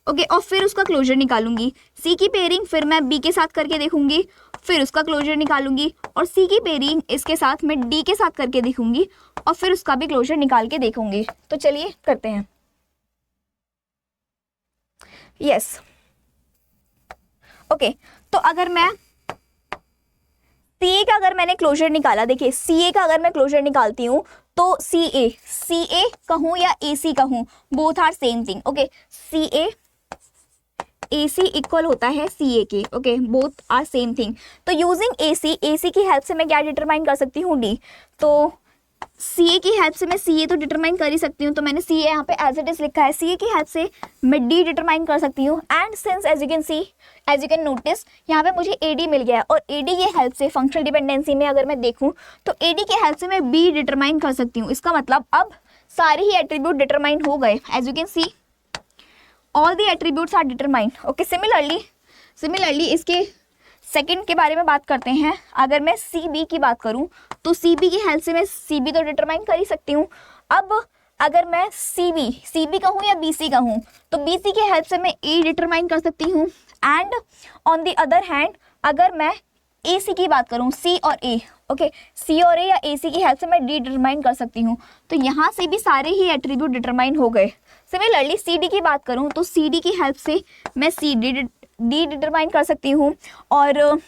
और फिर उसका क्लोजर निकालूंगी। C की पेयरिंग फिर मैं B के साथ करके देखूंगी, फिर उसका क्लोजर निकालूंगी, और C की पेयरिंग इसके साथ मैं D के साथ करके देखूंगी और फिर उसका भी क्लोजर निकाल के देखूंगी। तो चलिए करते हैं। यस, तो अगर मैं CA का अगर मैंने क्लोजर निकाला, देखिए CA का अगर मैं क्लोजर निकालती हूँ तो CA कहूँ या AC कहूँ, both are same thing. CA AC equal होता है CA के। Both are same thing. तो यूजिंग AC की हेल्प से मैं क्या डिटरमाइन कर सकती हूँ, D। तो सी ए की हेल्प से मैं सी ए तो डिटरमाइन कर ही सकती हूँ, तो मैंने सी ए यहाँ पे एज इट इज लिखा है। सी ए की हेल्प से मैं डी डिटरमाइन कर सकती हूँ। And since as you can notice यहाँ पे मुझे ए डी मिल गया है, और ए डी की हेल्प से फंक्शनल डिपेंडेंसी में अगर मैं देखूँ तो ए डी की हेल्प से मैं बी डिटरमाइन कर सकती हूँ। इसका मतलब अब सारे ही एट्रीब्यूट डिटरमाइन हो गए। As you can see all the attributes are determined. Okay, similarly इसके सेकंड के बारे में बात करते हैं। अगर मैं सी बी की बात करूं तो सी बी की हेल्प से मैं सी बी तो डिटरमाइन कर ही सकती हूँ। अब अगर मैं सी बी का हूँ या बी सी का हूँ तो बी सी की हेल्प से मैं ए डिटरमाइन कर सकती हूँ। And on the other hand अगर मैं ए सी की बात करूँ, सी और ए, ओके, सी और ए या ए सी की हेल्प से मैं डी डिटरमाइन कर सकती हूँ। तो यहाँ से भी सारे ही एट्रीब्यूट डिटरमाइन हो गए। सिमिलरली सी डी की बात करूँ तो सी डी की हेल्प से मैं सी डी डिटरमाइन कर सकती हूँ, और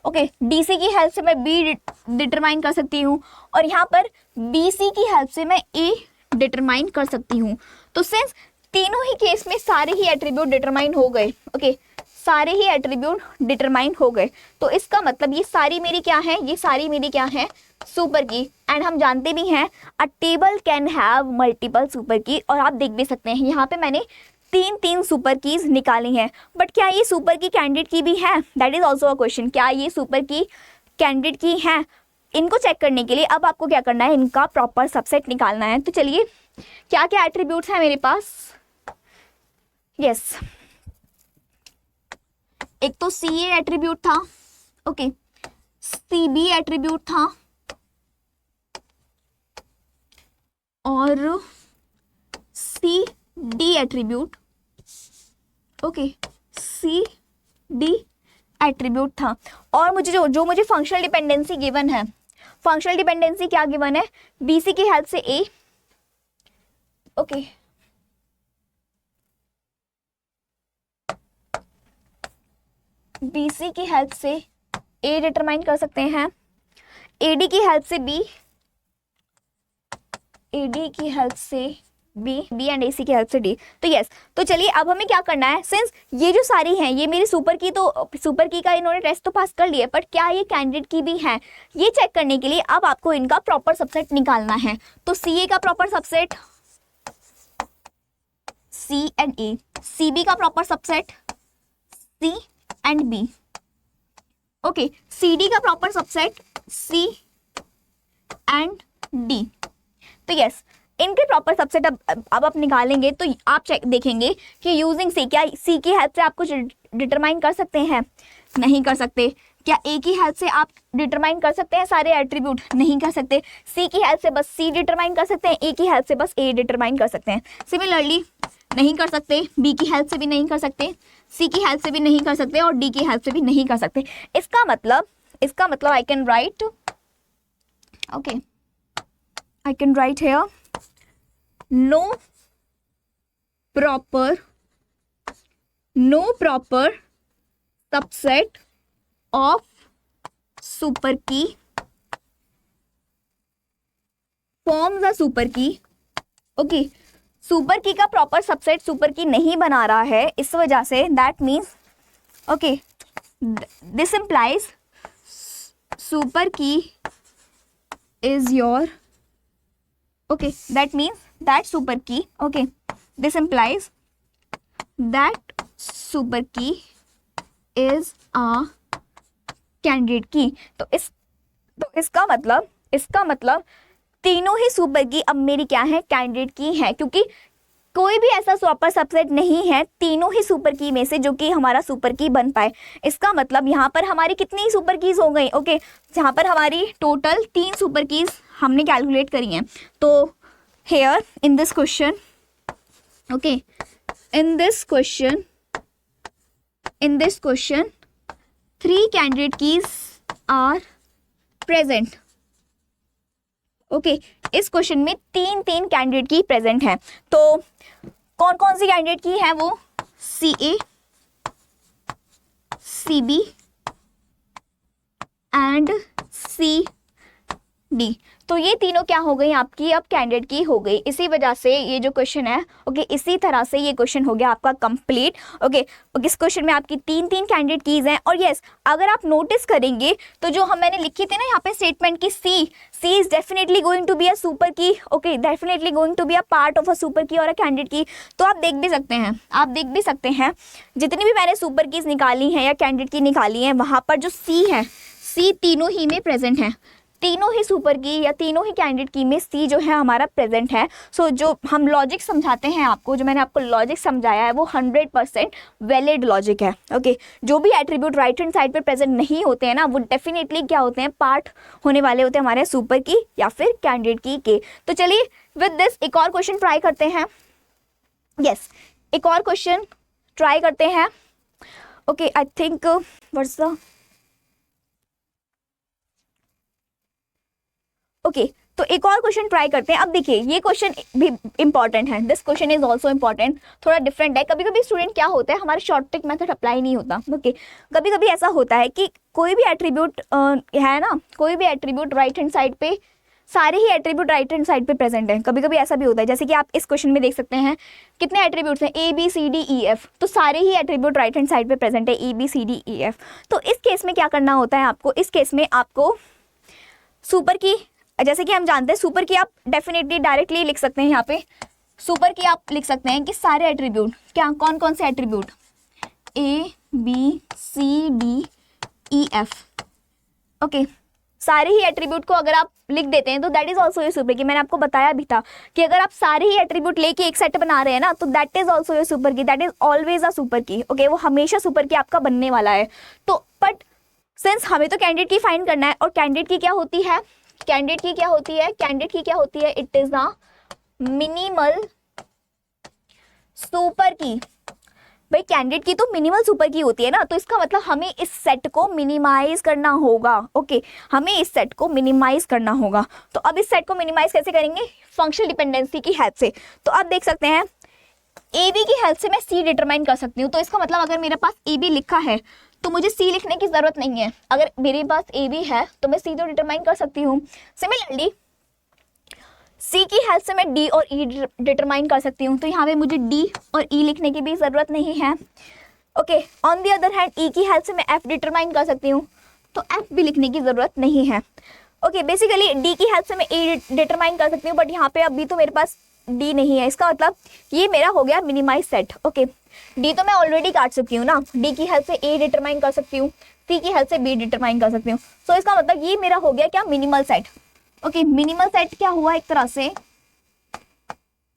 ओके डी सी की हेल्प से मैं बी डिटरमाइन कर सकती हूँ, और यहाँ पर बी सी की हेल्प से मैं ए डिटरमाइन कर सकती हूँ। तो सिंस तीनों ही केस में सारे ही एट्रीब्यूट डिटरमाइन हो गए, ओके, सारे ही एट्रीब्यूट डिटरमाइन हो गए, तो इसका मतलब ये सारी मेरी क्या है, ये सारी मेरी क्या है, सुपर की। एंड हम जानते भी हैं अ table can have multiple super key, और आप देख भी सकते हैं यहाँ पे मैंने तीन सुपर कीज निकाली हैं। बट क्या ये सुपर की कैंडिडेट की भी है, that is also a question. क्या ये सुपर की कैंडिडेट की है? इनको चेक करने के लिए अब आपको क्या करना है, इनका प्रॉपर सबसेट निकालना है। तो चलिए क्या क्या एट्रीब्यूट्स हैं मेरे पास। यस, एक तो सी ए एट्रीब्यूट था, ओके, सी बी एट्रीब्यूट था, और C D attribute, okay, C D attribute था। और मुझे जो मुझे फंक्शनल डिपेंडेंसी गिवन है, फंक्शनल डिपेंडेंसी क्या गिवन है, बी सी की हेल्प से ए, ओके, बी सी की हेल्प से ए डिटरमाइन कर सकते हैं, ए डी की हेल्प से बी, ए डी की हेल्प से बी एंड ए सी की हेल्प से डी। तो यस, तो चलिए अब हमें क्या करना है, सिंस ये जो सारी हैं ये मेरी सुपर की, तो सुपर की का इन्होंने टेस्ट तो पास कर लिया, बट क्या ये कैंडिडेट की भी है, ये चेक करने के लिए अब आपको इनका प्रॉपर सबसेट निकालना है। तो सी ए का proper subset C and A, C B का proper subset C and B, okay, C D का proper subset C and D. तो यस, इनके प्रॉपर सबसेट अब आप निकालेंगे तो आप चेक देखेंगे कि यूजिंग सी, क्या सी की हेल्प से आप कुछ डिटरमाइन कर सकते हैं? नहीं कर सकते। क्या ए की हेल्प से आप डिटरमाइन कर सकते हैं सारे एट्रीब्यूट? नहीं कर सकते। सी की हेल्प से बस सी डिटरमाइन कर सकते हैं, ए की हेल्प से बस ए डिटरमाइन कर सकते हैं। सिमिलरली नहीं कर सकते, बी की हेल्प से भी नहीं कर सकते, सी की हेल्प से भी नहीं कर सकते, और डी की हेल्प से भी नहीं कर सकते। इसका मतलब आई can right, okay, I can right here no proper subset of super key forms a super key, okay, super key का प्रॉपर सबसेट सुपर की नहीं बना रहा है, इस वजह से that means, okay, this implies super key is your, okay, that means that super key, okay, this implies that super key is a candidate key। तो इसका मतलब तीनों ही सुपर की अब मेरी क्या है, कैंडिडेट की है, क्योंकि कोई भी ऐसा प्रॉपर सबसेट नहीं है तीनों ही सुपर की में से जो कि हमारा सुपर की बन पाए। इसका मतलब यहाँ पर हमारी कितनी सुपर कीज हो गई, ओके, यहाँ पर हमारी टोटल 3 सुपर कीज हमने कैलकुलेट करी हैं। तो here in this question, okay, in this question 3 candidate keys are present, okay, इस क्वेश्चन में 3 कैंडिडेट की प्रेजेंट है। तो कौन कौन सी कैंडिडेट की है वो, C A, C B and C D. तो ये तीनों क्या हो गई आपकी अब कैंडिडेट की हो गई। इसी वजह से ये जो क्वेश्चन है ओके इसी तरह से ये क्वेश्चन हो गया आपका कंप्लीट। ओके इस क्वेश्चन में आपकी तीन तीन कैंडिडेट कीज हैं। और यस अगर आप नोटिस करेंगे तो जो हम मैंने लिखी थी ना यहाँ पे स्टेटमेंट की C is definitely going to be a super key. Okay definitely going to be a part of a super key और अ कैंडिडेट की। तो आप देख भी सकते हैं, आप देख भी सकते हैं जितनी भी मैंने सुपर कीज निकाली हैं या कैंडिडेट की निकाली हैं वहाँ पर जो सी है सी तीनों ही में प्रेजेंट है। तीनों ही सुपर की या तीनों ही कैंडिडेट की में सी जो है हमारा प्रेजेंट है। सो जो हम लॉजिक समझाते हैं आपको, जो मैंने आपको लॉजिक समझाया है वो 100% वैलिड लॉजिक है। ओके जो भी एट्रीब्यूट राइट हैंड साइड पे प्रेजेंट नहीं होते हैं ना वो डेफिनेटली क्या होते हैं पार्ट होने वाले होते हैं हमारे सुपर की या फिर कैंडिडेट की के। तो चलिए विद दिस एक और क्वेश्चन ट्राई करते हैं। यस एक और क्वेश्चन ट्राई करते हैं। Okay I think what's the okay तो एक और क्वेश्चन ट्राई करते हैं। अब देखिए ये क्वेश्चन भी इंपॉर्टेंट है, this question is also important, थोड़ा डिफरेंट है। कभी कभी स्टूडेंट क्या होता है हमारे शॉर्ट ट्रिक मेथड अप्लाई नहीं होता। ओके कभी कभी ऐसा होता है कि कोई भी एट्रीब्यूट है ना, कोई भी एट्रीब्यूट राइट हैंड साइड पे, सारे ही एट्रीब्यूट राइट हैंड साइड पे प्रेजेंट है। कभी कभी ऐसा भी होता है जैसे कि आप इस क्वेश्चन में देख सकते हैं कितने एट्रीब्यूट्स हैं A B C D E F, तो सारे ही एट्रीब्यूट राइट हैंड साइड पे प्रेजेंट है A B C D E F. तो इस केस में क्या करना होता है आपको, इस केस में आपको सुपर की, जैसे कि हम जानते हैं सुपर की आप डेफिनेटली डायरेक्टली लिख सकते हैं। यहाँ पे सुपर की आप लिख सकते हैं कि सारे एट्रीब्यूट क्या कौन कौन से attribute A B C D E F. Okay सारे ही एट्रीब्यूट को अगर आप लिख देते हैं तो that is also your super की। मैंने आपको बताया भी था कि अगर आप सारे ही एट्रीब्यूट लेके एक सेट बना रहे हैं ना तो that is also your super key, that is always a super key. Okay वो हमेशा सुपर की आपका बनने वाला है। तो बट सिंस हमें तो कैंडिडेट की फाइंड करना है और कैंडिडेट की क्या होती है, कैंडिडेट की क्या होती है, कैंडिडेट की क्या होती है, it is a minimal super की। भाई कैंडिडेट की तो मिनिमल सुपर की होती है ना, तो इसका मतलब हमें इस सेट को मिनिमाइज करना होगा। ओके हमें इस सेट को मिनिमाइज करना होगा। तो अब इस सेट को मिनिमाइज कैसे करेंगे, फंक्शनल डिपेंडेंसी की हेल्प से। तो अब देख सकते हैं ए बी की हेल्प से मैं सी डिटरमाइन कर सकती हूँ। तो इसका मतलब अगर मेरे पास ए बी लिखा है तो मुझे सी लिखने की जरूरत नहीं है। अगर मेरे पास ए बी है तो मैं सी तो डिटरमाइन कर सकती हूँ। सिमिलरली सी की हेल्प से मैं डी और ई डिटरमाइन कर सकती हूँ। तो यहाँ पे मुझे डी और ई लिखने की भी ज़रूरत नहीं है। Okay on the other hand E की हेल्प से मैं एफ डिटरमाइन कर सकती हूँ, तो एफ भी लिखने की ज़रूरत नहीं है। ओके बेसिकली डी की हेल्प से मैं ए डिटरमाइन कर सकती हूँ, बट यहाँ पे अभी तो मेरे पास डी नहीं है। इसका मतलब ये मेरा हो गया मिनिमाइज सेट। ओके डी तो मैं ऑलरेडी काट चुकी हूँ ना, डी की हेल्प से ए डिटरमाइन कर सकती हूँ, सी की हेल्प से बी डिटरमाइन कर सकती हूँ। सो इसका मतलब ये मेरा हो गया क्या, minimal set. Okay minimal set क्या हुआ, एक तरह से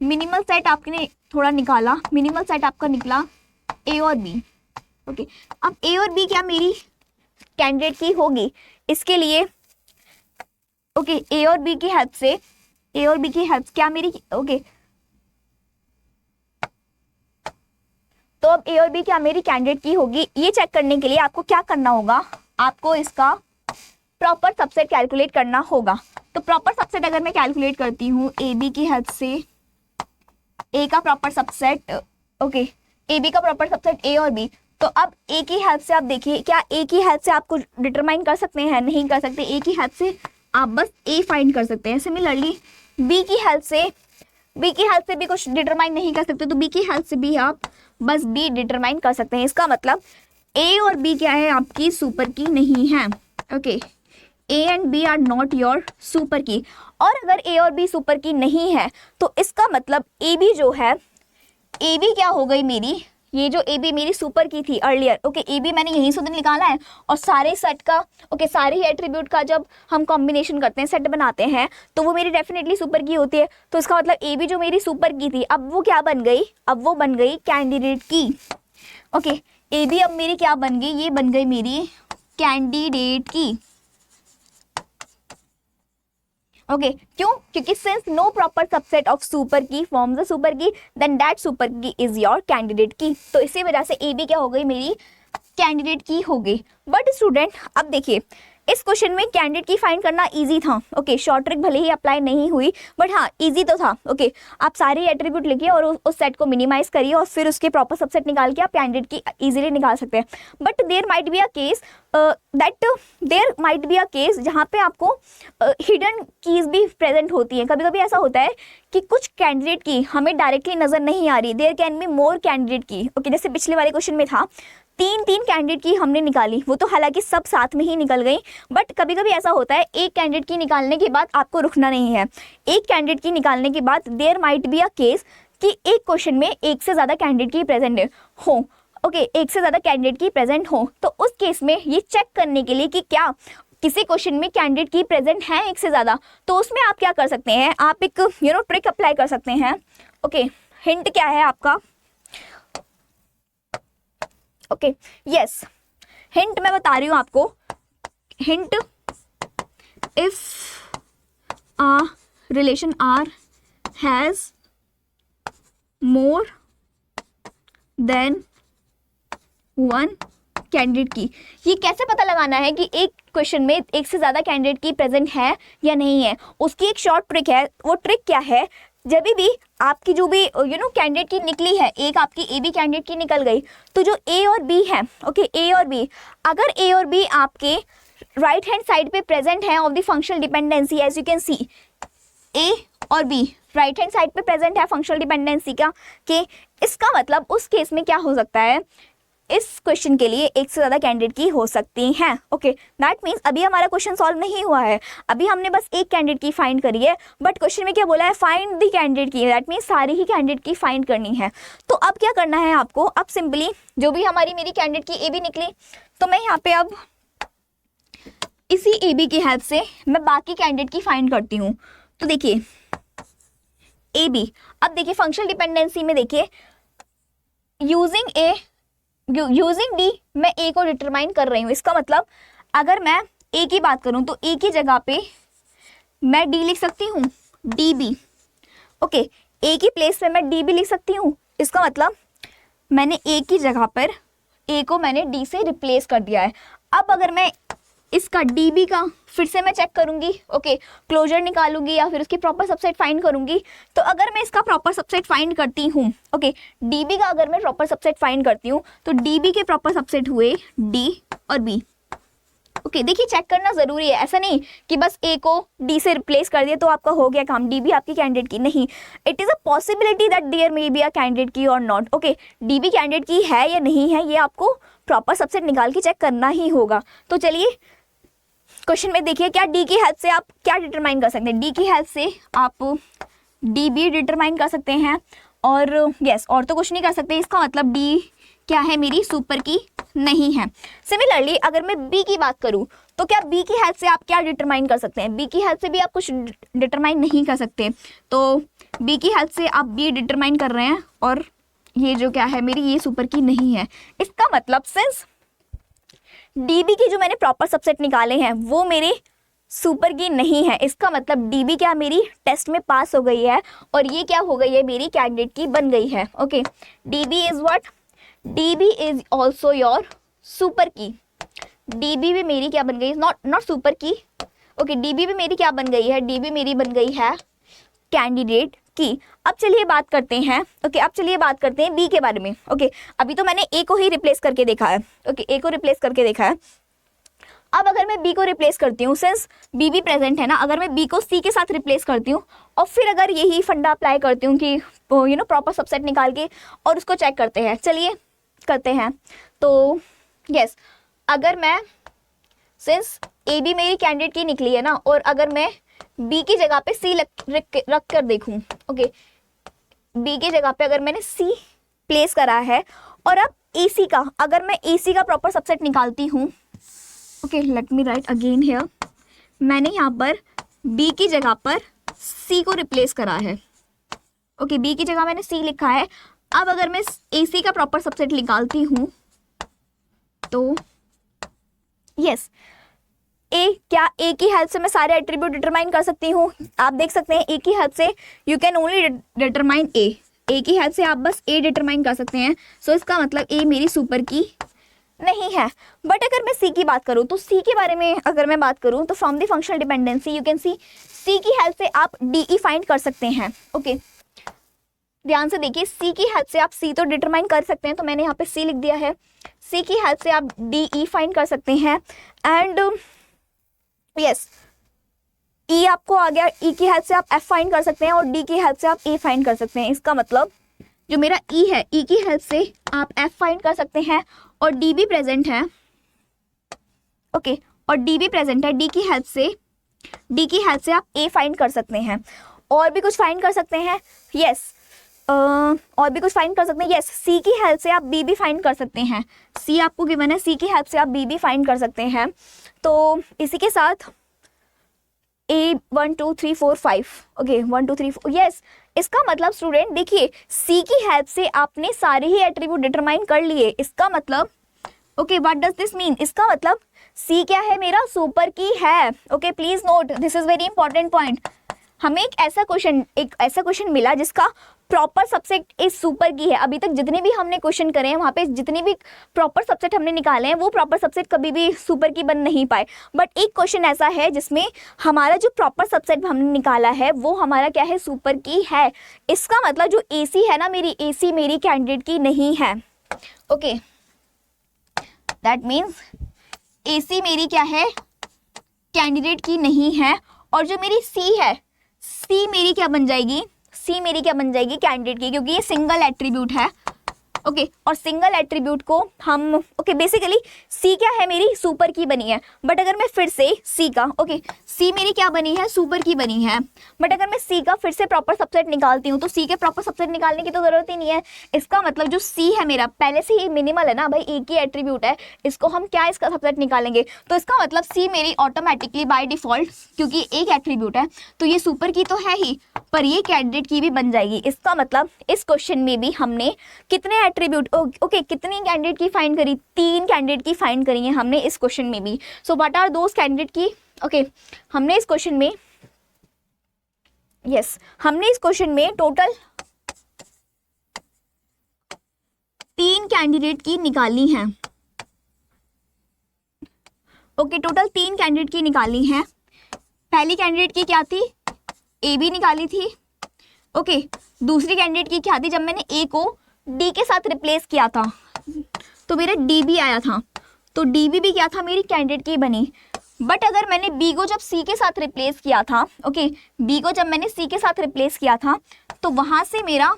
मिनिमल सेट आपने थोड़ा निकाला, मिनिमल सेट आपका निकला ए और बी। ओके अब ए और बी क्या मेरी कैंडिडेट की होगी, इसके लिए ओके ए और बी की हेल्प से, ए और बी की हेल्प क्या मेरी ओके तो अब ए और बी क्या मेरी कैंडिडेट की होगी। ये चेक करने के लिए आपको क्या करना होगा, आपको इसका प्रॉपर सबसेट कैलकुलेट करना होगा। तो प्रॉपर सबसेट अगर मैं कैलकुलेट करती हूँ ए बी की हेल्प से, ए का proper subset okay A B का प्रॉपर सबसेट ए और बी, तो अब ए की हेल्प से आप देखिए क्या ए की हेल्प से आपको डिटरमाइन कर सकते हैं, नहीं कर सकते। ए की हेल्प से आप बस ए फाइंड कर सकते हैं। सिमिलरली बी की हेल्प से भी कुछ डिटरमाइन नहीं कर सकते, तो बी की हेल्प से भी आप बस बी डिटरमाइन कर सकते हैं। इसका मतलब ए और बी क्या है, आपकी सुपर की नहीं है। Okay A and B are not your super key. और अगर ए और बी सुपर की नहीं है तो इसका मतलब ए बी जो है, ए बी क्या हो गई मेरी, ये जो ए बी मेरी सुपर की थी अर्लियर। ओके ए बी मैंने यहीं से निकाला है, और सारे सेट का ओके सारे ही एट्रीब्यूट का जब हम कॉम्बिनेशन करते हैं, सेट बनाते हैं, तो वो मेरी डेफिनेटली सुपर की होती है। तो इसका मतलब ए बी जो मेरी सुपर की थी अब वो क्या बन गई, अब वो बन गई candidate key. Okay A B अब मेरी क्या बन गई, ये बन गई मेरी कैंडिडेट की। ओके क्यों, क्योंकि since no proper subset of super key forms a super key, then that super key is your candidate key. तो इसी वजह से ए बी क्या हो गई, मेरी कैंडिडेट की हो गई। बट स्टूडेंट अब देखिए इस क्वेश्चन में कैंडिडेट की फाइंड करना इजी था। ओके, शॉर्ट ट्रिक भले ही अप्लाई नहीं हुई बट हाँ इजी तो था। ओके, आप सारे एट्रीब्यूट लिखिए और उस सेट को मिनिमाइज करिए और फिर उसके प्रॉपर सबसेट निकाल के आप कैंडिडेट की इजीली निकाल सकते हैं। But there might be a case जहाँ पे आपको हिडन कीज भी प्रेजेंट होती हैं। कभी कभी ऐसा होता है कि कुछ कैंडिडेट की हमें डायरेक्टली नजर नहीं आ रही, there can be more candidate key. Okay, जैसे पिछले वाले क्वेश्चन में था तीन कैंडिडेट की हमने निकाली, वो तो हालांकि सब साथ में ही निकल गई, बट कभी कभी ऐसा होता है एक कैंडिडेट की निकालने के बाद आपको रुकना नहीं है। एक कैंडिडेट की निकालने के बाद there might be a case कि एक क्वेश्चन में एक से ज़्यादा कैंडिडेट की प्रेजेंट हो। ओके, एक से ज़्यादा कैंडिडेट की प्रेजेंट हो, तो उस केस में ये चेक करने के लिए कि क्या किसी क्वेश्चन में कैंडिडेट की प्रेजेंट है एक से ज़्यादा, तो उसमें आप क्या कर सकते हैं, आप एक ट्रिक अप्लाई कर सकते हैं। ओके, हिंट क्या है आपका? ओके, यस, हिंट मैं बता रही हूँ आपको। Hint, if a relation R has more than one candidate की, ये कैसे पता लगाना है कि एक क्वेश्चन में एक से ज़्यादा कैंडिडेट की प्रेजेंट है या नहीं है? उसकी एक शॉर्ट ट्रिक है। वो ट्रिक क्या है? जब भी आपकी जो भी कैंडिडेट की निकली है, एक आपकी ए बी कैंडिडेट की निकल गई, तो जो ए और बी है, ओके, ए और बी, अगर ए और बी आपके राइट हैंड साइड पे प्रेजेंट है of the functional dependency, as you can see A और बी राइट हैंड साइड पे प्रेजेंट है फंक्शनल डिपेंडेंसी का के, इसका मतलब उस केस में क्या हो सकता है, इस क्वेश्चन के लिए एक से ज़्यादा कैंडिडेट की हो सकती हैं। ओके, दैट मीन्स अभी हमारा क्वेश्चन सॉल्व नहीं हुआ है, अभी हमने बस एक कैंडिडेट की फाइंड करी है, बट क्वेश्चन में क्या बोला है, find the candidate key, that means सारी ही कैंडिडेट की फाइंड करनी है। तो अब क्या करना है आपको, अब सिंपली जो भी मेरी कैंडिडेट की ए बी निकली, तो मैं यहाँ पे अब इसी ए बी की हेल्प से मैं बाकी कैंडिडेट की फाइंड करती हूँ। तो देखिए ए बी, अब देखिए फंक्शनल डिपेंडेंसी में देखिए यूजिंग डी मैं ए को डिटरमाइन कर रही हूँ। इसका मतलब अगर मैं ए की बात करूँ तो ए की जगह पे मैं डी लिख सकती हूँ, डी बी। ओके, ए की प्लेस पे मैं डी बी लिख सकती हूँ। इसका मतलब मैंने ए की जगह पर ए को मैंने डी से रिप्लेस कर दिया है। अब अगर मैं इसका डी बी का फिर से मैं चेक करूंगी, ओके, क्लोजर निकालूंगी या फिर उसकी प्रॉपर सबसेट फाइंड करूंगी। तो अगर मैं इसका प्रॉपर सबसेट फाइंड करती हूँ, ओके, डी बी का अगर मैं प्रॉपर सबसेट फाइंड करती हूँ, तो डी बी के प्रॉपर सबसेट हुए डी और बी। ओके, देखिए चेक करना जरूरी है, ऐसा नहीं कि बस ए को डी से रिप्लेस कर दिया तो आपका हो गया काम, डी बी आपकी कैंडिडेट की नहीं। It is a possibility that there may be a candidate key और not. Okay, D B candidate key है या नहीं है, ये आपको प्रॉपर सबसेट निकाल के चेक करना ही होगा। तो चलिए क्वेश्चन में देखिए, क्या डी की हेल्प से आप क्या डिटरमाइन कर सकते हैं, डी की हेल्प से आप डी बी डिटरमाइन कर सकते हैं, और यस, और तो कुछ नहीं कर सकते। इसका मतलब डी क्या है, मेरी सुपर की नहीं है। सिमिलरली अगर मैं बी की बात करूं, तो क्या बी की हेल्प से आप क्या डिटरमाइन कर सकते हैं, बी की हेल्प से भी आप कुछ डिटरमाइन नहीं कर सकते। तो बी की हेल्प से आप बी डिटरमाइन कर रहे हैं, और ये जो क्या है मेरी, ये सुपर की नहीं है। इसका मतलब सिंस डीबी की जो मैंने प्रॉपर सबसेट निकाले हैं वो मेरे सुपर की नहीं है, इसका मतलब डीबी क्या मेरी टेस्ट में पास हो गई है, और ये क्या हो गई है, मेरी कैंडिडेट की बन गई है। Okay, dB is what, dB is also your super की। डीबी भी मेरी क्या बन गई, not super key. Okay, dB भी मेरी क्या बन गई है, डीबी मेरी बन गई है कैंडिडेट की। अब चलिए बात करते हैं, ओके, अब चलिए बात करते हैं बी के बारे में। ओके, अभी तो मैंने ए को ही रिप्लेस करके देखा है। ओके, ए को रिप्लेस करके देखा है। अब अगर मैं बी को रिप्लेस करती हूँ, सिंस बी भी प्रेजेंट है ना, अगर मैं बी को सी के साथ रिप्लेस करती हूँ और फिर अगर यही फंडा अप्लाई करती हूँ कि प्रॉपर सबसेट निकाल के और उसको चेक करते हैं, चलिए करते हैं। तो यस, अगर मैं सिंस ए बी मेरी कैंडिडेट की निकली है ना, और अगर मैं बी की जगह पे सी रख कर देखूं, ओके, बी की जगह पे अगर मैंने सी प्लेस करा है, और अब ए सी का, अगर मैं ए सी का प्रॉपर सबसेट निकालती हूँ, okay, let me right again here, मैंने यहाँ पर बी की जगह पर सी को रिप्लेस करा है। ओके, बी की जगह मैंने सी लिखा है। अब अगर मैं ए सी का प्रॉपर सबसेट निकालती हूँ, तो यस, क्या ए की हेल्प से मैं सारे एट्रीब्यूट डिटरमाइन कर सकती हूँ। आप देख सकते हैं ए की हेल्प से यू कैन ओनली डिटरमाइन ए की हेल्प से आप बस ए डिटरमाइन कर सकते हैं। सो इसका मतलब ए मेरी सुपर की नहीं है। बट अगर मैं सी की बात करूँ तो सी के बारे में अगर मैं बात करूँ तो from the functional dependency you can see C की हेल्प से आप डी फाइंड कर सकते हैं। ओके ध्यान से देखिए, सी की हेल्प से आप सी तो डिटरमाइन कर सकते हैं, तो मैंने यहाँ पे सी लिख दिया है। सी की हेल्प से आप डी फाइंड कर सकते हैं एंड यस ई आपको आ गया, ई की हेल्प से आप एफ फाइंड कर सकते हैं और डी की हेल्प से आप ए फाइंड कर सकते हैं। इसका मतलब जो मेरा ई है, ई की हेल्प से आप एफ फाइंड कर सकते हैं और डी भी प्रेजेंट है। ओके और डी भी प्रेजेंट है, डी की हेल्प से आप ए फाइंड कर सकते हैं। और भी कुछ फाइंड कर सकते हैं, यस और भी कुछ फाइंड कर सकते हैं, यस सी की हेल्प से आप बी भी फाइंड कर सकते हैं। सी आपको गिवन है, सी की हेल्प से आप बी भी फाइंड कर सकते हैं। तो इसी के साथ ए 1 2 3 4 5 ओके 1 2 3 4 यस। इसका मतलब स्टूडेंट देखिए, सी की हेल्प से आपने सारे ही एट्रीब्यूट डिटरमाइन कर लिए। इसका मतलब okay what does this mean, इसका मतलब सी क्या है मेरा, सुपर की है। Okay please note this is very important point. हमें एक ऐसा क्वेश्चन मिला जिसका प्रॉपर सबसेट इस सुपर की है। अभी तक जितने भी हमने क्वेश्चन करे हैं वहाँ पे जितने भी प्रॉपर सबसेट हमने निकाले हैं वो प्रॉपर सबसेट कभी भी सुपर की बन नहीं पाए। बट एक क्वेश्चन ऐसा है जिसमें हमारा जो प्रॉपर सबसेट हमने निकाला है वो हमारा क्या है, सुपर की है। इसका मतलब जो एसी है ना मेरी, एसी मेरी कैंडिडेट की नहीं है। ओके दैट मीन्स एसी मेरी क्या है, कैंडिडेट की नहीं है। और जो मेरी सी है, सी मेरी क्या बन जाएगी, सी मेरी क्या बन जाएगी, कैंडिडेट की, क्योंकि ये सिंगल एट्रीब्यूट है। ओके और सिंगल एट्रीब्यूट को हम बेसिकली सी क्या है मेरी, सुपर की बनी है। बट अगर मैं फिर से सी का सी मेरी क्या बनी है, सुपर की बनी है। बट अगर मैं सी का फिर से प्रॉपर सबसेट निकालती हूँ तो सी के प्रॉपर सबसेट निकालने की तो जरूरत ही नहीं है। इसका मतलब जो सी है मेरा पहले से ही मिनिमल है ना भाई, एक ही एट्रीब्यूट है, इसको हम क्या इसका सबसेट निकालेंगे। तो इसका मतलब सी मेरी ऑटोमेटिकली बाय डिफॉल्ट, क्योंकि एक एट्रीब्यूट है तो ये सुपर की तो है ही, पर ये कैंडिडेट की भी बन जाएगी। इसका मतलब इस क्वेश्चन में भी हमने कितने एट्रीब्यूट कितनी कैंडिडेट की फाइंड करी, 3 कैंडिडेट की फाइंड करी है हमने इस क्वेश्चन में भी। So what are those candidate key, हमने इस क्वेश्चन में हमने इस क्वेश्चन में टोटल 3 कैंडिडेट की निकाली हैं। टोटल 3 कैंडिडेट की निकाली हैं। पहली कैंडिडेट की क्या थी, ए बी निकाली थी। दूसरी कैंडिडेट की क्या थी, जब मैंने ए को डी के साथ रिप्लेस किया था तो मेरा डी बी आया था, तो डी बी भी क्या था, मेरी कैंडिडेट की बनी। बट अगर मैंने बी को जब सी के साथ रिप्लेस किया था, बी को जब मैंने सी के साथ रिप्लेस किया था तो वहां से मेरा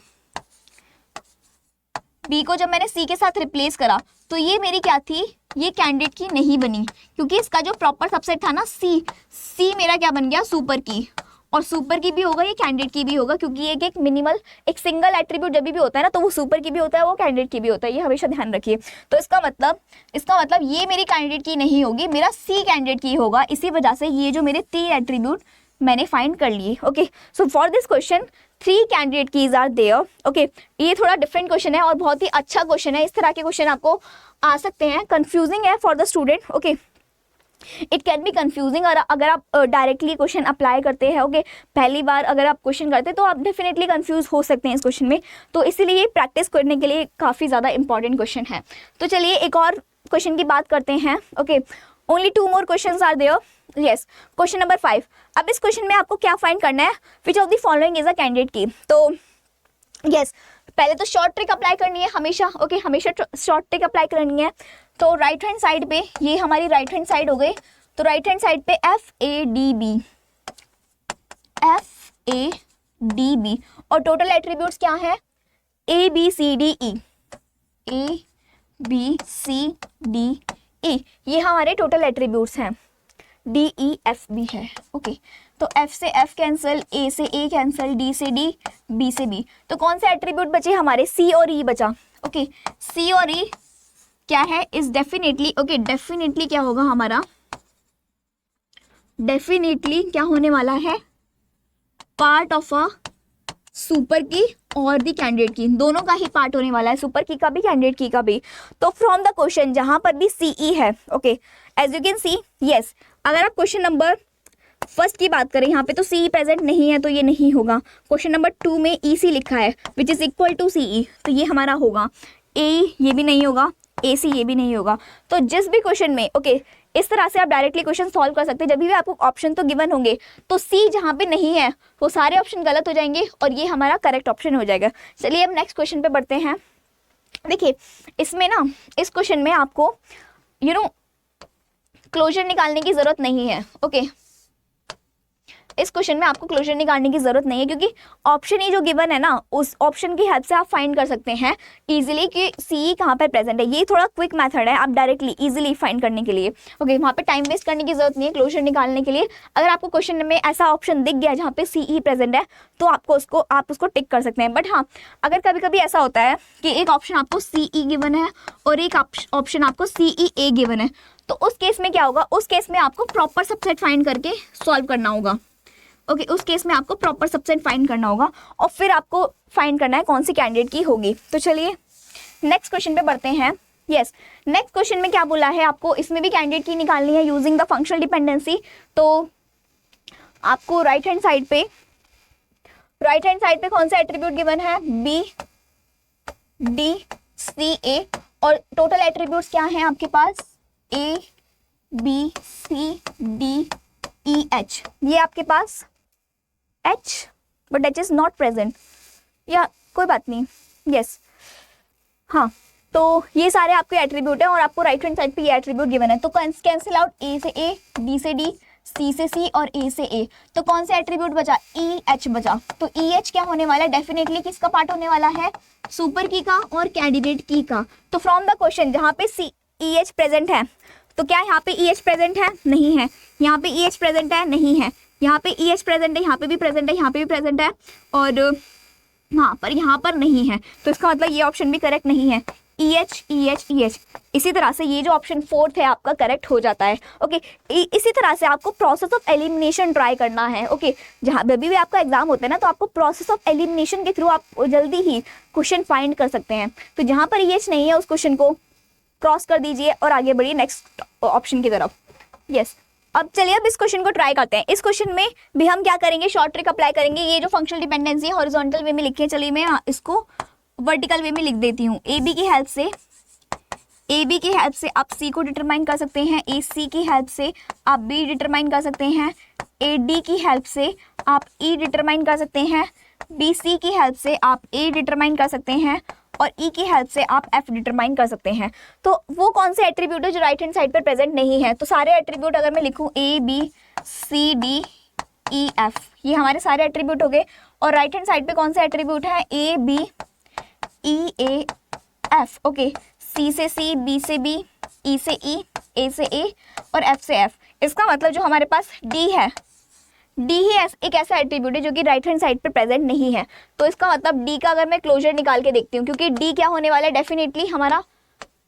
बी को जब मैंने सी के साथ रिप्लेस करा तो ये मेरी क्या थी, ये कैंडिडेट की नहीं बनी, क्योंकि इसका जो प्रॉपर सबसेट था ना सी मेरा क्या बन गया, सुपर की। और सुपर की भी होगा, ये कैंडिडेट की भी होगा, क्योंकि एक मिनिमल एक सिंगल एट्रीब्यूट जब भी होता है ना तो वो सुपर की भी होता है, वो कैंडिडेट की भी होता है, ये हमेशा ध्यान रखिए। तो इसका मतलब ये मेरी कैंडिडेट की नहीं होगी, मेरा सी कैंडिडेट की होगा। इसी वजह से ये जो मेरे 3 एट्रीब्यूट मैंने फाइंड कर लिए। So for this question 3 candidate keys are there. ये थोड़ा डिफरेंट क्वेश्चन है और बहुत ही अच्छा क्वेश्चन है। इस तरह के क्वेश्चन आपको आ सकते हैं, कंफ्यूजिंग है for the student. It can be confusing. और अगर आप डायरेक्टली क्वेश्चन अप्लाई करते हैं, पहली बार अगर आप क्वेश्चन करते हैं तो आप डेफिनेटली कंफ्यूज हो सकते हैं इस क्वेश्चन में। तो इसीलिए प्रैक्टिस करने के लिए काफ़ी ज़्यादा इंपॉर्टेंट क्वेश्चन है। तो चलिए एक और क्वेश्चन की बात करते हैं। Only 2 more question are there. Question number 5। अब इस क्वेश्चन में आपको क्या फाइंड करना है, which of the following is a candidate key. तो पहले तो शॉर्ट ट्रिक अप्लाई करनी है हमेशा। हमेशा शॉर्ट ट्रिक अप्लाई करनी है। तो राइट हैंड साइड पे, ये हमारी राइट हैंड साइड हो गई, तो राइट हैंड साइड पे FADB और टोटल एट्रीब्यूट्स क्या है, ABCDE ये हमारे टोटल एट्रीब्यूट्स हैं। DEF भी है। तो F से F कैंसिल, A से A कैंसिल, D से D, B से B। तो कौन से एट्रीब्यूट बचे हमारे, C और E बचा। C और E क्या है, इज डेफिनेटली डेफिनेटली क्या होगा हमारा, डेफिनेटली क्या होने वाला है, part of a super key और दी कैंडिडेट की, दोनों का ही पार्ट होने वाला है, सुपर की का भी कैंडिडेट की का भी। तो फ्रॉम द क्वेश्चन जहां पर भी CE है, एज यू कैन सी, अगर आप क्वेश्चन नंबर फर्स्ट की बात करें, यहाँ पे तो CE प्रेजेंट नहीं है तो ये नहीं होगा। क्वेश्चन नंबर 2 में EC लिखा है which is equal to CE, तो ये हमारा होगा। A ये भी नहीं होगा, ए सी ये भी नहीं होगा। तो जिस भी क्वेश्चन में ओके इस तरह से आप डायरेक्टली क्वेश्चन सॉल्व कर सकते हैं। जब भी आपको ऑप्शन तो गिवन होंगे तो सी जहाँ पे नहीं है वो सारे ऑप्शन गलत हो जाएंगे और ये हमारा करेक्ट ऑप्शन हो जाएगा। चलिए अब नेक्स्ट क्वेश्चन पे बढ़ते हैं। देखिए इसमें ना इस क्वेश्चन में आपको क्लोजर निकालने की जरूरत नहीं है। ओके इस क्वेश्चन में आपको क्लोजर निकालने की जरूरत नहीं है क्योंकि ऑप्शन ही जो गिवन है ना उस ऑप्शन की हेल्प से आप फाइंड कर सकते हैं इजीली कि सी कहाँ पर प्रेजेंट है। ये थोड़ा क्विक मेथड है आप डायरेक्टली इजीली फाइंड करने के लिए। ओके वहाँ पे टाइम वेस्ट करने की जरूरत नहीं है क्लोजर निकालने के लिए। अगर आपको क्वेश्चन में ऐसा ऑप्शन दिख गया जहाँ पे सी ई प्रेजेंट है तो आप उसको टिक कर सकते हैं। बट हाँ अगर कभी कभी ऐसा होता है कि एक ऑप्शन आपको सी ई गिवन है और एक ऑप्शन आपको सी ई ए गिवन है, तो उस केस में क्या होगा, उस केस में आपको प्रॉपर सबसेट फाइंड करके सॉल्व करना होगा। ओके उस केस में आपको प्रॉपर सबसेट फाइंड करना होगा और फिर आपको फाइंड करना है कौन सी कैंडिडेट की होगी। तो चलिए नेक्स्ट क्वेश्चन पे बढ़ते हैं। यस नेक्स्ट क्वेश्चन में क्या बोला है आपको, इसमें भी कैंडिडेट की निकालनी है यूजिंग द फंक्शनल डिपेंडेंसी। तो आपको राइट हैंड साइड पे कौन सा एट्रीब्यूट गिवन है, बी डी सी ए, और टोटल एट्रीब्यूट्स क्या हैं आपके पास, A B C D E H. ये आपके पास H but H is not present, या कोई बात नहीं। यस हाँ तो ये सारे आपके एट्रीब्यूट हैं और आपको राइट हैंड साइड पे ये एट्रीब्यूट गिवन है। तो कैंसिल आउट ए से ए, डी से डी, सी से सी और ए से ए। तो कौन सा एट्रीब्यूट बचा, ई एच बचा। तो ई एच क्या होने वाला है, डेफिनेटली किसका पार्ट होने वाला है, सुपर की का और कैंडिडेट की का। तो फ्रॉम द क्वेश्चन जहाँ पे सी ई एच प्रेजेंट है तो क्या यहाँ पे ई एच प्रेजेंट है, नहीं है। यहाँ पे ई एच प्रेजेंट है, नहीं है। यहाँ पे ई एच प्रेजेंट है, यहाँ पे भी प्रेजेंट है, यहाँ पे भी प्रेजेंट है, और हाँ पर यहाँ पर नहीं है। तो इसका मतलब ये ऑप्शन भी करेक्ट नहीं है, E H E H E H. इसी तरह से ये जो ऑप्शन फोर्थ है आपका करेक्ट हो जाता है। ओके इसी तरह से आपको प्रोसेस ऑफ एलिमिनेशन ट्राई करना है। ओके जहाँ भी आपका एग्जाम होता है ना तो आपको प्रोसेस ऑफ एलिमिनेशन के थ्रू आप जल्दी ही क्वेश्चन फाइंड कर सकते हैं। तो जहाँ पर ई एच नहीं है उस क्वेश्चन को क्रॉस कर दीजिए और आगे बढ़िए नेक्स्ट ऑप्शन की तरफ। यस अब चलिए अब इस क्वेश्चन को ट्राई करते हैं। इस क्वेश्चन में भी हम क्या करेंगे, शॉर्ट ट्रिक अप्लाई करेंगे। ये जो फंक्शनल डिपेंडेंसी है हॉरिजॉन्टल वे में लिखी है, चलिए मैं इसको वर्टिकल वे में लिख देती हूँ। ए बी की हेल्प से आप सी को डिटरमाइन कर सकते हैं, ए सी की हेल्प से आप बी डिटरमाइन कर सकते हैं, ए डी की हेल्प से आप ई डिटरमाइन कर सकते हैं, बी सी की हेल्प से आप ए डिटरमाइन कर सकते हैं और ई की हेल्प से आप एफ डिटरमाइन कर सकते हैं। तो वो कौन से एट्रीब्यूट है जो राइट हैंड साइड पर प्रेजेंट नहीं है। तो सारे एट्रीब्यूट अगर मैं लिखूं A B C D E F, ये हमारे सारे एट्रीब्यूट हो गए। और राइट हैंड साइड पे कौन से एट्रीब्यूट है, A B E A F. Okay C से सी, बी से बी, ई से ई, ए से ए और एफ से एफ। इसका मतलब जो हमारे पास डी है, डी ही एक ऐसा एट्रीब्यूट है जो कि राइट हैंड साइड पे प्रेजेंट नहीं है। तो इसका मतलब डी का अगर मैं क्लोजर निकाल के देखती हूँ, क्योंकि डी क्या होने वाला है, डेफिनेटली हमारा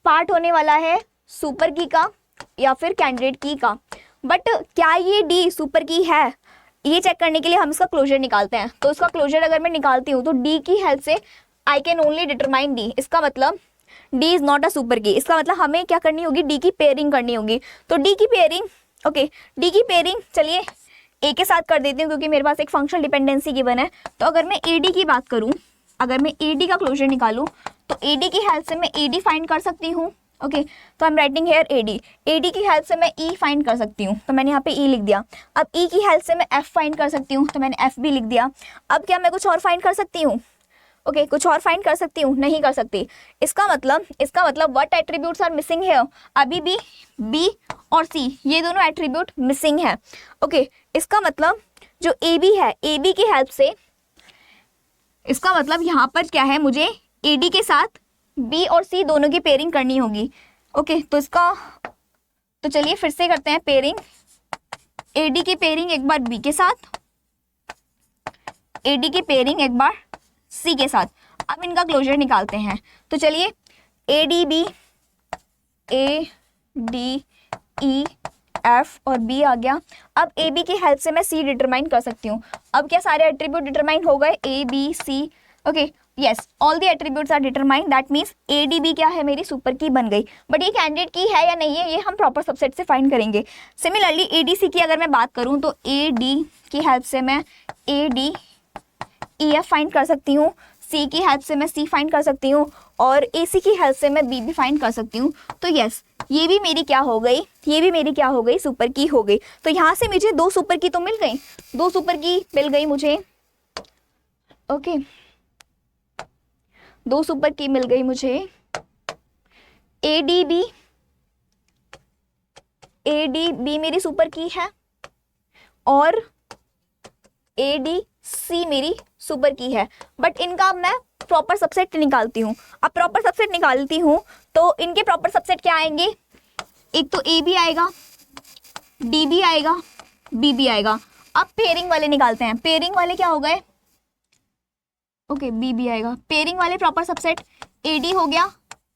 पार्ट होने वाला है सुपर की का या फिर कैंडिडेट की का। बट क्या ये डी सुपर की है, ये चेक करने के लिए हम इसका क्लोजर निकालते हैं। तो इसका क्लोजर अगर मैं निकालती हूँ तो डी की हेल्प से I can only determine D. इसका मतलब D is not a super key. इसका मतलब हमें क्या करनी होगी, डी की पेयरिंग करनी होगी। तो डी की पेयरिंग, ओके डी की पेयरिंग चलिए ए के साथ कर देती हूँ क्योंकि मेरे पास एक फंक्शनल डिपेंडेंसी गिवन है। तो अगर मैं ए डी की बात करूँ, अगर मैं ए डी का क्लोजर निकालूँ तो ए डी की हेल्प से मैं ए डी फाइंड कर सकती हूँ। ओके तो I am writing here A D की हेल्प से मैं ई फाइंड कर सकती हूँ, तो मैंने यहाँ पे ई लिख दिया। अब ई की हेल्प से मैं एफ फाइंड कर सकती हूँ, तो मैंने एफ भी लिख दिया। अब क्या मैं कुछ और फाइंड कर सकती हूँ, ओके कुछ और फाइंड कर सकती हूँ, नहीं कर सकती। इसका मतलब व्हाट एट्रीब्यूट्स आर मिसिंग है, अभी भी बी और सी ये दोनों एट्रीब्यूट मिसिंग है। ओके इसका मतलब जो ए बी है, ए बी की हेल्प से, इसका मतलब यहाँ पर क्या है, मुझे ए डी के साथ बी और सी दोनों की पेयरिंग करनी होगी। ओके तो इसका तो चलिए फिर से करते हैं पेयरिंग। ए डी की पेयरिंग एक बार बी के साथ, ए डी की पेयरिंग एक बार सी के साथ। अब इनका क्लोजर निकालते हैं। तो चलिए A D B, A D E F और बी आ गया। अब ए बी की हेल्प से मैं सी डिटरमाइन कर सकती हूँ। अब क्या सारे एट्रीब्यूट डिटरमाइन हो गए, A B C. Okay yes all the attributes are determine, that means A D B क्या है, मेरी सुपर की बन गई। बट ये कैंडिडेट की है या नहीं है, ये हम प्रॉपर सबसेट से फाइंड करेंगे। सिमिलरली ए डी सी की अगर मैं बात करूँ तो ए डी की हेल्प से मैं ए डी ई एफ फाइंड कर सकती हूँ। सी की हेल्प से मैं सी फाइंड कर सकती हूँ और ए सी की हेल्प से मैं बी भी फाइंड कर सकती हूँ। तो यस, ये भी मेरी क्या हो गई, ये भी मेरी क्या हो गई, सुपर की हो गई। तो यहाँ से मुझे 2 सुपर की तो मिल गई, 2 सुपर की मिल गई मुझे। ओके, 2 सुपर की मिल गई मुझे। ए डी बी मेरी सुपर की है और ए डी सी मेरी सुपर की है। बट इनका मैं प्रॉपर सबसेट निकालती हूँ। अब प्रॉपर सबसेट निकालती हूँ तो इनके प्रॉपर सबसेट क्या आएंगे, एक तो ए भी आएगा, डी भी आएगा, बी भी आएगा। अब पेयरिंग वाले निकालते हैं। पेयरिंग वाले क्या हो गए, ओके बी भी आएगा। पेयरिंग वाले प्रॉपर सबसेट ए डी हो गया,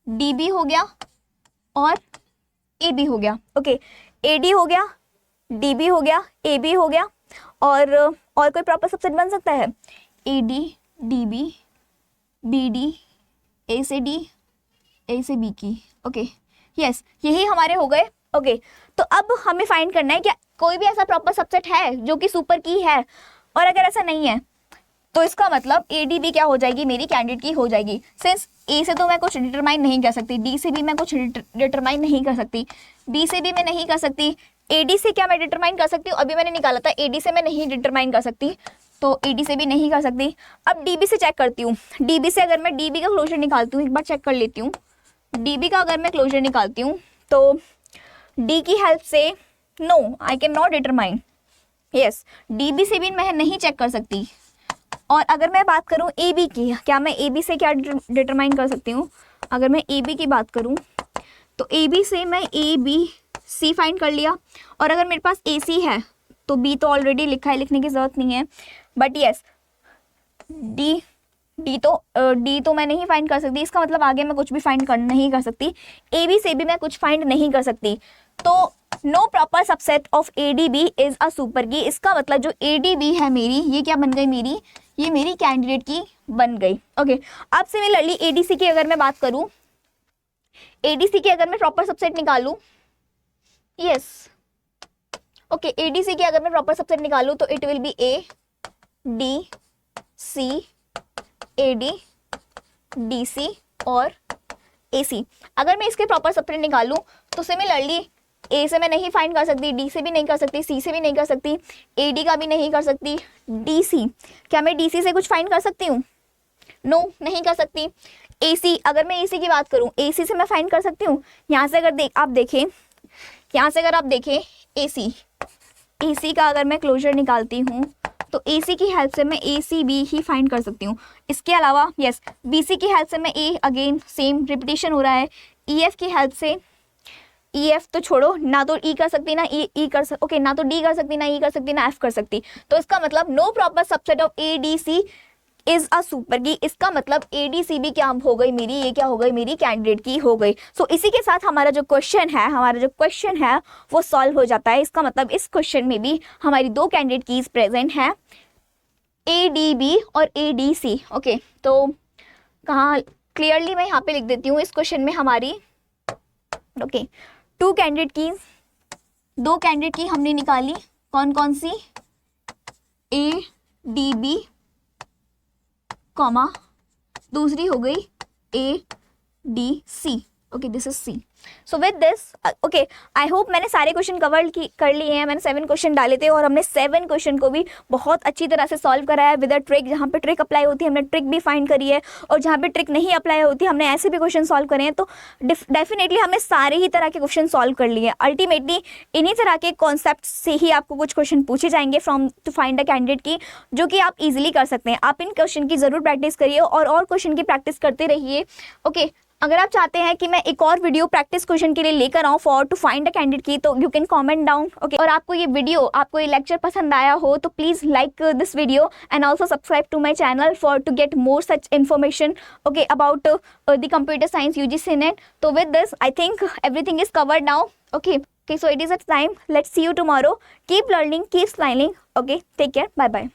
डी बी हो गया और ए बी हो गया। ओके, ए डी हो गया, डी बी हो गया, ए बी हो गया और कोई प्रॉपर सबसेट बन सकता है, A D, D B, B D, A से डी, ए से बी की। ओके यस, यही हमारे हो गए। ओके, तो अब हमें फाइंड करना है कि कोई भी ऐसा प्रॉपर सबसेट है जो कि सुपर की है, और अगर ऐसा नहीं है तो इसका मतलब ए डी बी क्या हो जाएगी, मेरी कैंडिडेट की हो जाएगी। सिंस ए से तो मैं कुछ डिटरमाइन नहीं कर सकती, डी से भी मैं कुछ डिटरमाइन नहीं कर सकती, बी से भी मैं नहीं कर सकती, ए डी से क्या मैं डिटरमाइन कर सकती हूँ, अभी मैंने निकाला था ए डी से मैं नहीं डिटरमाइन कर सकती, तो ए डी से भी नहीं कर सकती। अब डी बी से चेक करती हूँ। डी बी से अगर मैं डी बी का क्लोजर निकालती हूँ, एक बार चेक कर लेती हूँ। डी बी का अगर मैं क्लोजर निकालती हूँ तो डी की हेल्प से no I can not determine, yes D B से भी मैं नहीं चेक कर सकती। और अगर मैं बात करूं ए बी की, क्या मैं ए बी से क्या डिटरमाइन कर सकती हूँ, अगर मैं ए बी की बात करूं तो ए बी से मैं ए बी सी फाइंड कर लिया, और अगर मेरे पास ए सी है तो बी तो ऑलरेडी लिखा है, लिखने की ज़रूरत नहीं है। बट यस डी तो मैं नहीं फाइंड कर सकती, इसका मतलब आगे मैं कुछ भी फाइंड नहीं कर सकती। ए बी से भी मैं कुछ फाइंड नहीं कर सकती, तो no proper subset of A D B is a super key. इसका मतलब जो ए डी बी है मेरी, ये क्या बन गई मेरी, ये मेरी कैंडिडेट की बन गई। ओके, अब सिमिलरली ए डी सी की अगर मैं बात करूं, ए डी सी की अगर मैं प्रॉपर सबसेट निकालूं, yes okay, A D C key अगर मैं प्रॉपर सबसेट निकालूं तो it will be A D C, A D, D C और ए सी। अगर मैं इसके प्रॉपर सबसेट निकालूं तो सिमिलरली ए से मैं नहीं फाइंड कर सकती, डी से भी नहीं कर सकती, सी से भी नहीं कर सकती, ए डी का भी नहीं कर सकती, डी सी, क्या मैं डी सी से कुछ फाइंड कर सकती हूँ, नो नहीं कर सकती। ए सी, अगर मैं ए सी की बात करूँ, ए सी से मैं फाइंड कर सकती हूँ। यहाँ से अगर आप देखें, यहाँ से अगर आप देखें ए सी का अगर मैं क्लोजर निकालती हूँ तो ए सी की हेल्प से मैं ए सी बी ही फाइंड कर सकती हूँ। इसके अलावा यस बी सी की हेल्प से मैं ए, अगेन सेम रिपीटेशन हो रहा है, ई एफ की हेल्प से, ई एफ तो छोड़ो, ना तो ई कर सकती ना ई कर सकती, ओके ना तो डी कर सकती ना ई कर सकती ना एफ कर सकती। तो इसका मतलब no proper subset of A D C is a super key. इसका मतलब ए डी सी भी क्या हो गई मेरी, ये क्या हो गई मेरी कैंडिडेट की हो गई। सो इसी के साथ हमारा जो क्वेश्चन है वो सॉल्व हो जाता है। इसका मतलब इस क्वेश्चन में भी हमारी 2 कैंडिडेट कीज प्रेजेंट है, ए डी बी और ए डी सी। ओके, तो कहाँ क्लियरली मैं यहाँ पे लिख देती हूँ इस क्वेश्चन में हमारी okay 2 candidate keys, 2 candidate key हमने निकाली, कौन कौन सी, ए डी बी कॉमा दूसरी हो गई A D C. Okay, this is C. So with this okay, I hope मैंने सारे क्वेश्चन कवर कर लिए हैं। मैंने 7 क्वेश्चन डाले थे और हमने 7 क्वेश्चन को भी बहुत अच्छी तरह से सॉल्व करा है विद अ ट्रिक। जहाँ पे ट्रिक अप्लाई होती है हमने ट्रिक भी फाइंड करी है, और जहाँ पे ट्रिक नहीं अप्लाई होती हमने ऐसे भी क्वेश्चन सॉल्व करे हैं। तो डेफिनेटली हमने सारे ही तरह के क्वेश्चन सॉल्व कर लिए। अल्टीमेटली इन्हीं तरह के कॉन्सेप्ट से ही आपको कुछ क्वेश्चन पूछे जाएंगे from to find a candidate key, जो कि आप इजीली कर सकते हैं। आप इन क्वेश्चन की ज़रूर प्रैक्टिस करिए और क्वेश्चन की प्रैक्टिस करते रहिए। ओके, अगर आप चाहते हैं कि मैं एक और वीडियो प्रैक्टिस क्वेश्चन के लिए लेकर आऊँ for to find a candidate key, तो you can comment down. Okay, और आपको ये लेक्चर पसंद आया हो तो please like this video and also subscribe to my channel for to get more such information okay about the computer science UGC NET। तो with this I think everything is covered now. Okay, so it is a time. Let's see you tomorrow. Keep learning, keep smiling. Okay, take care. Bye bye.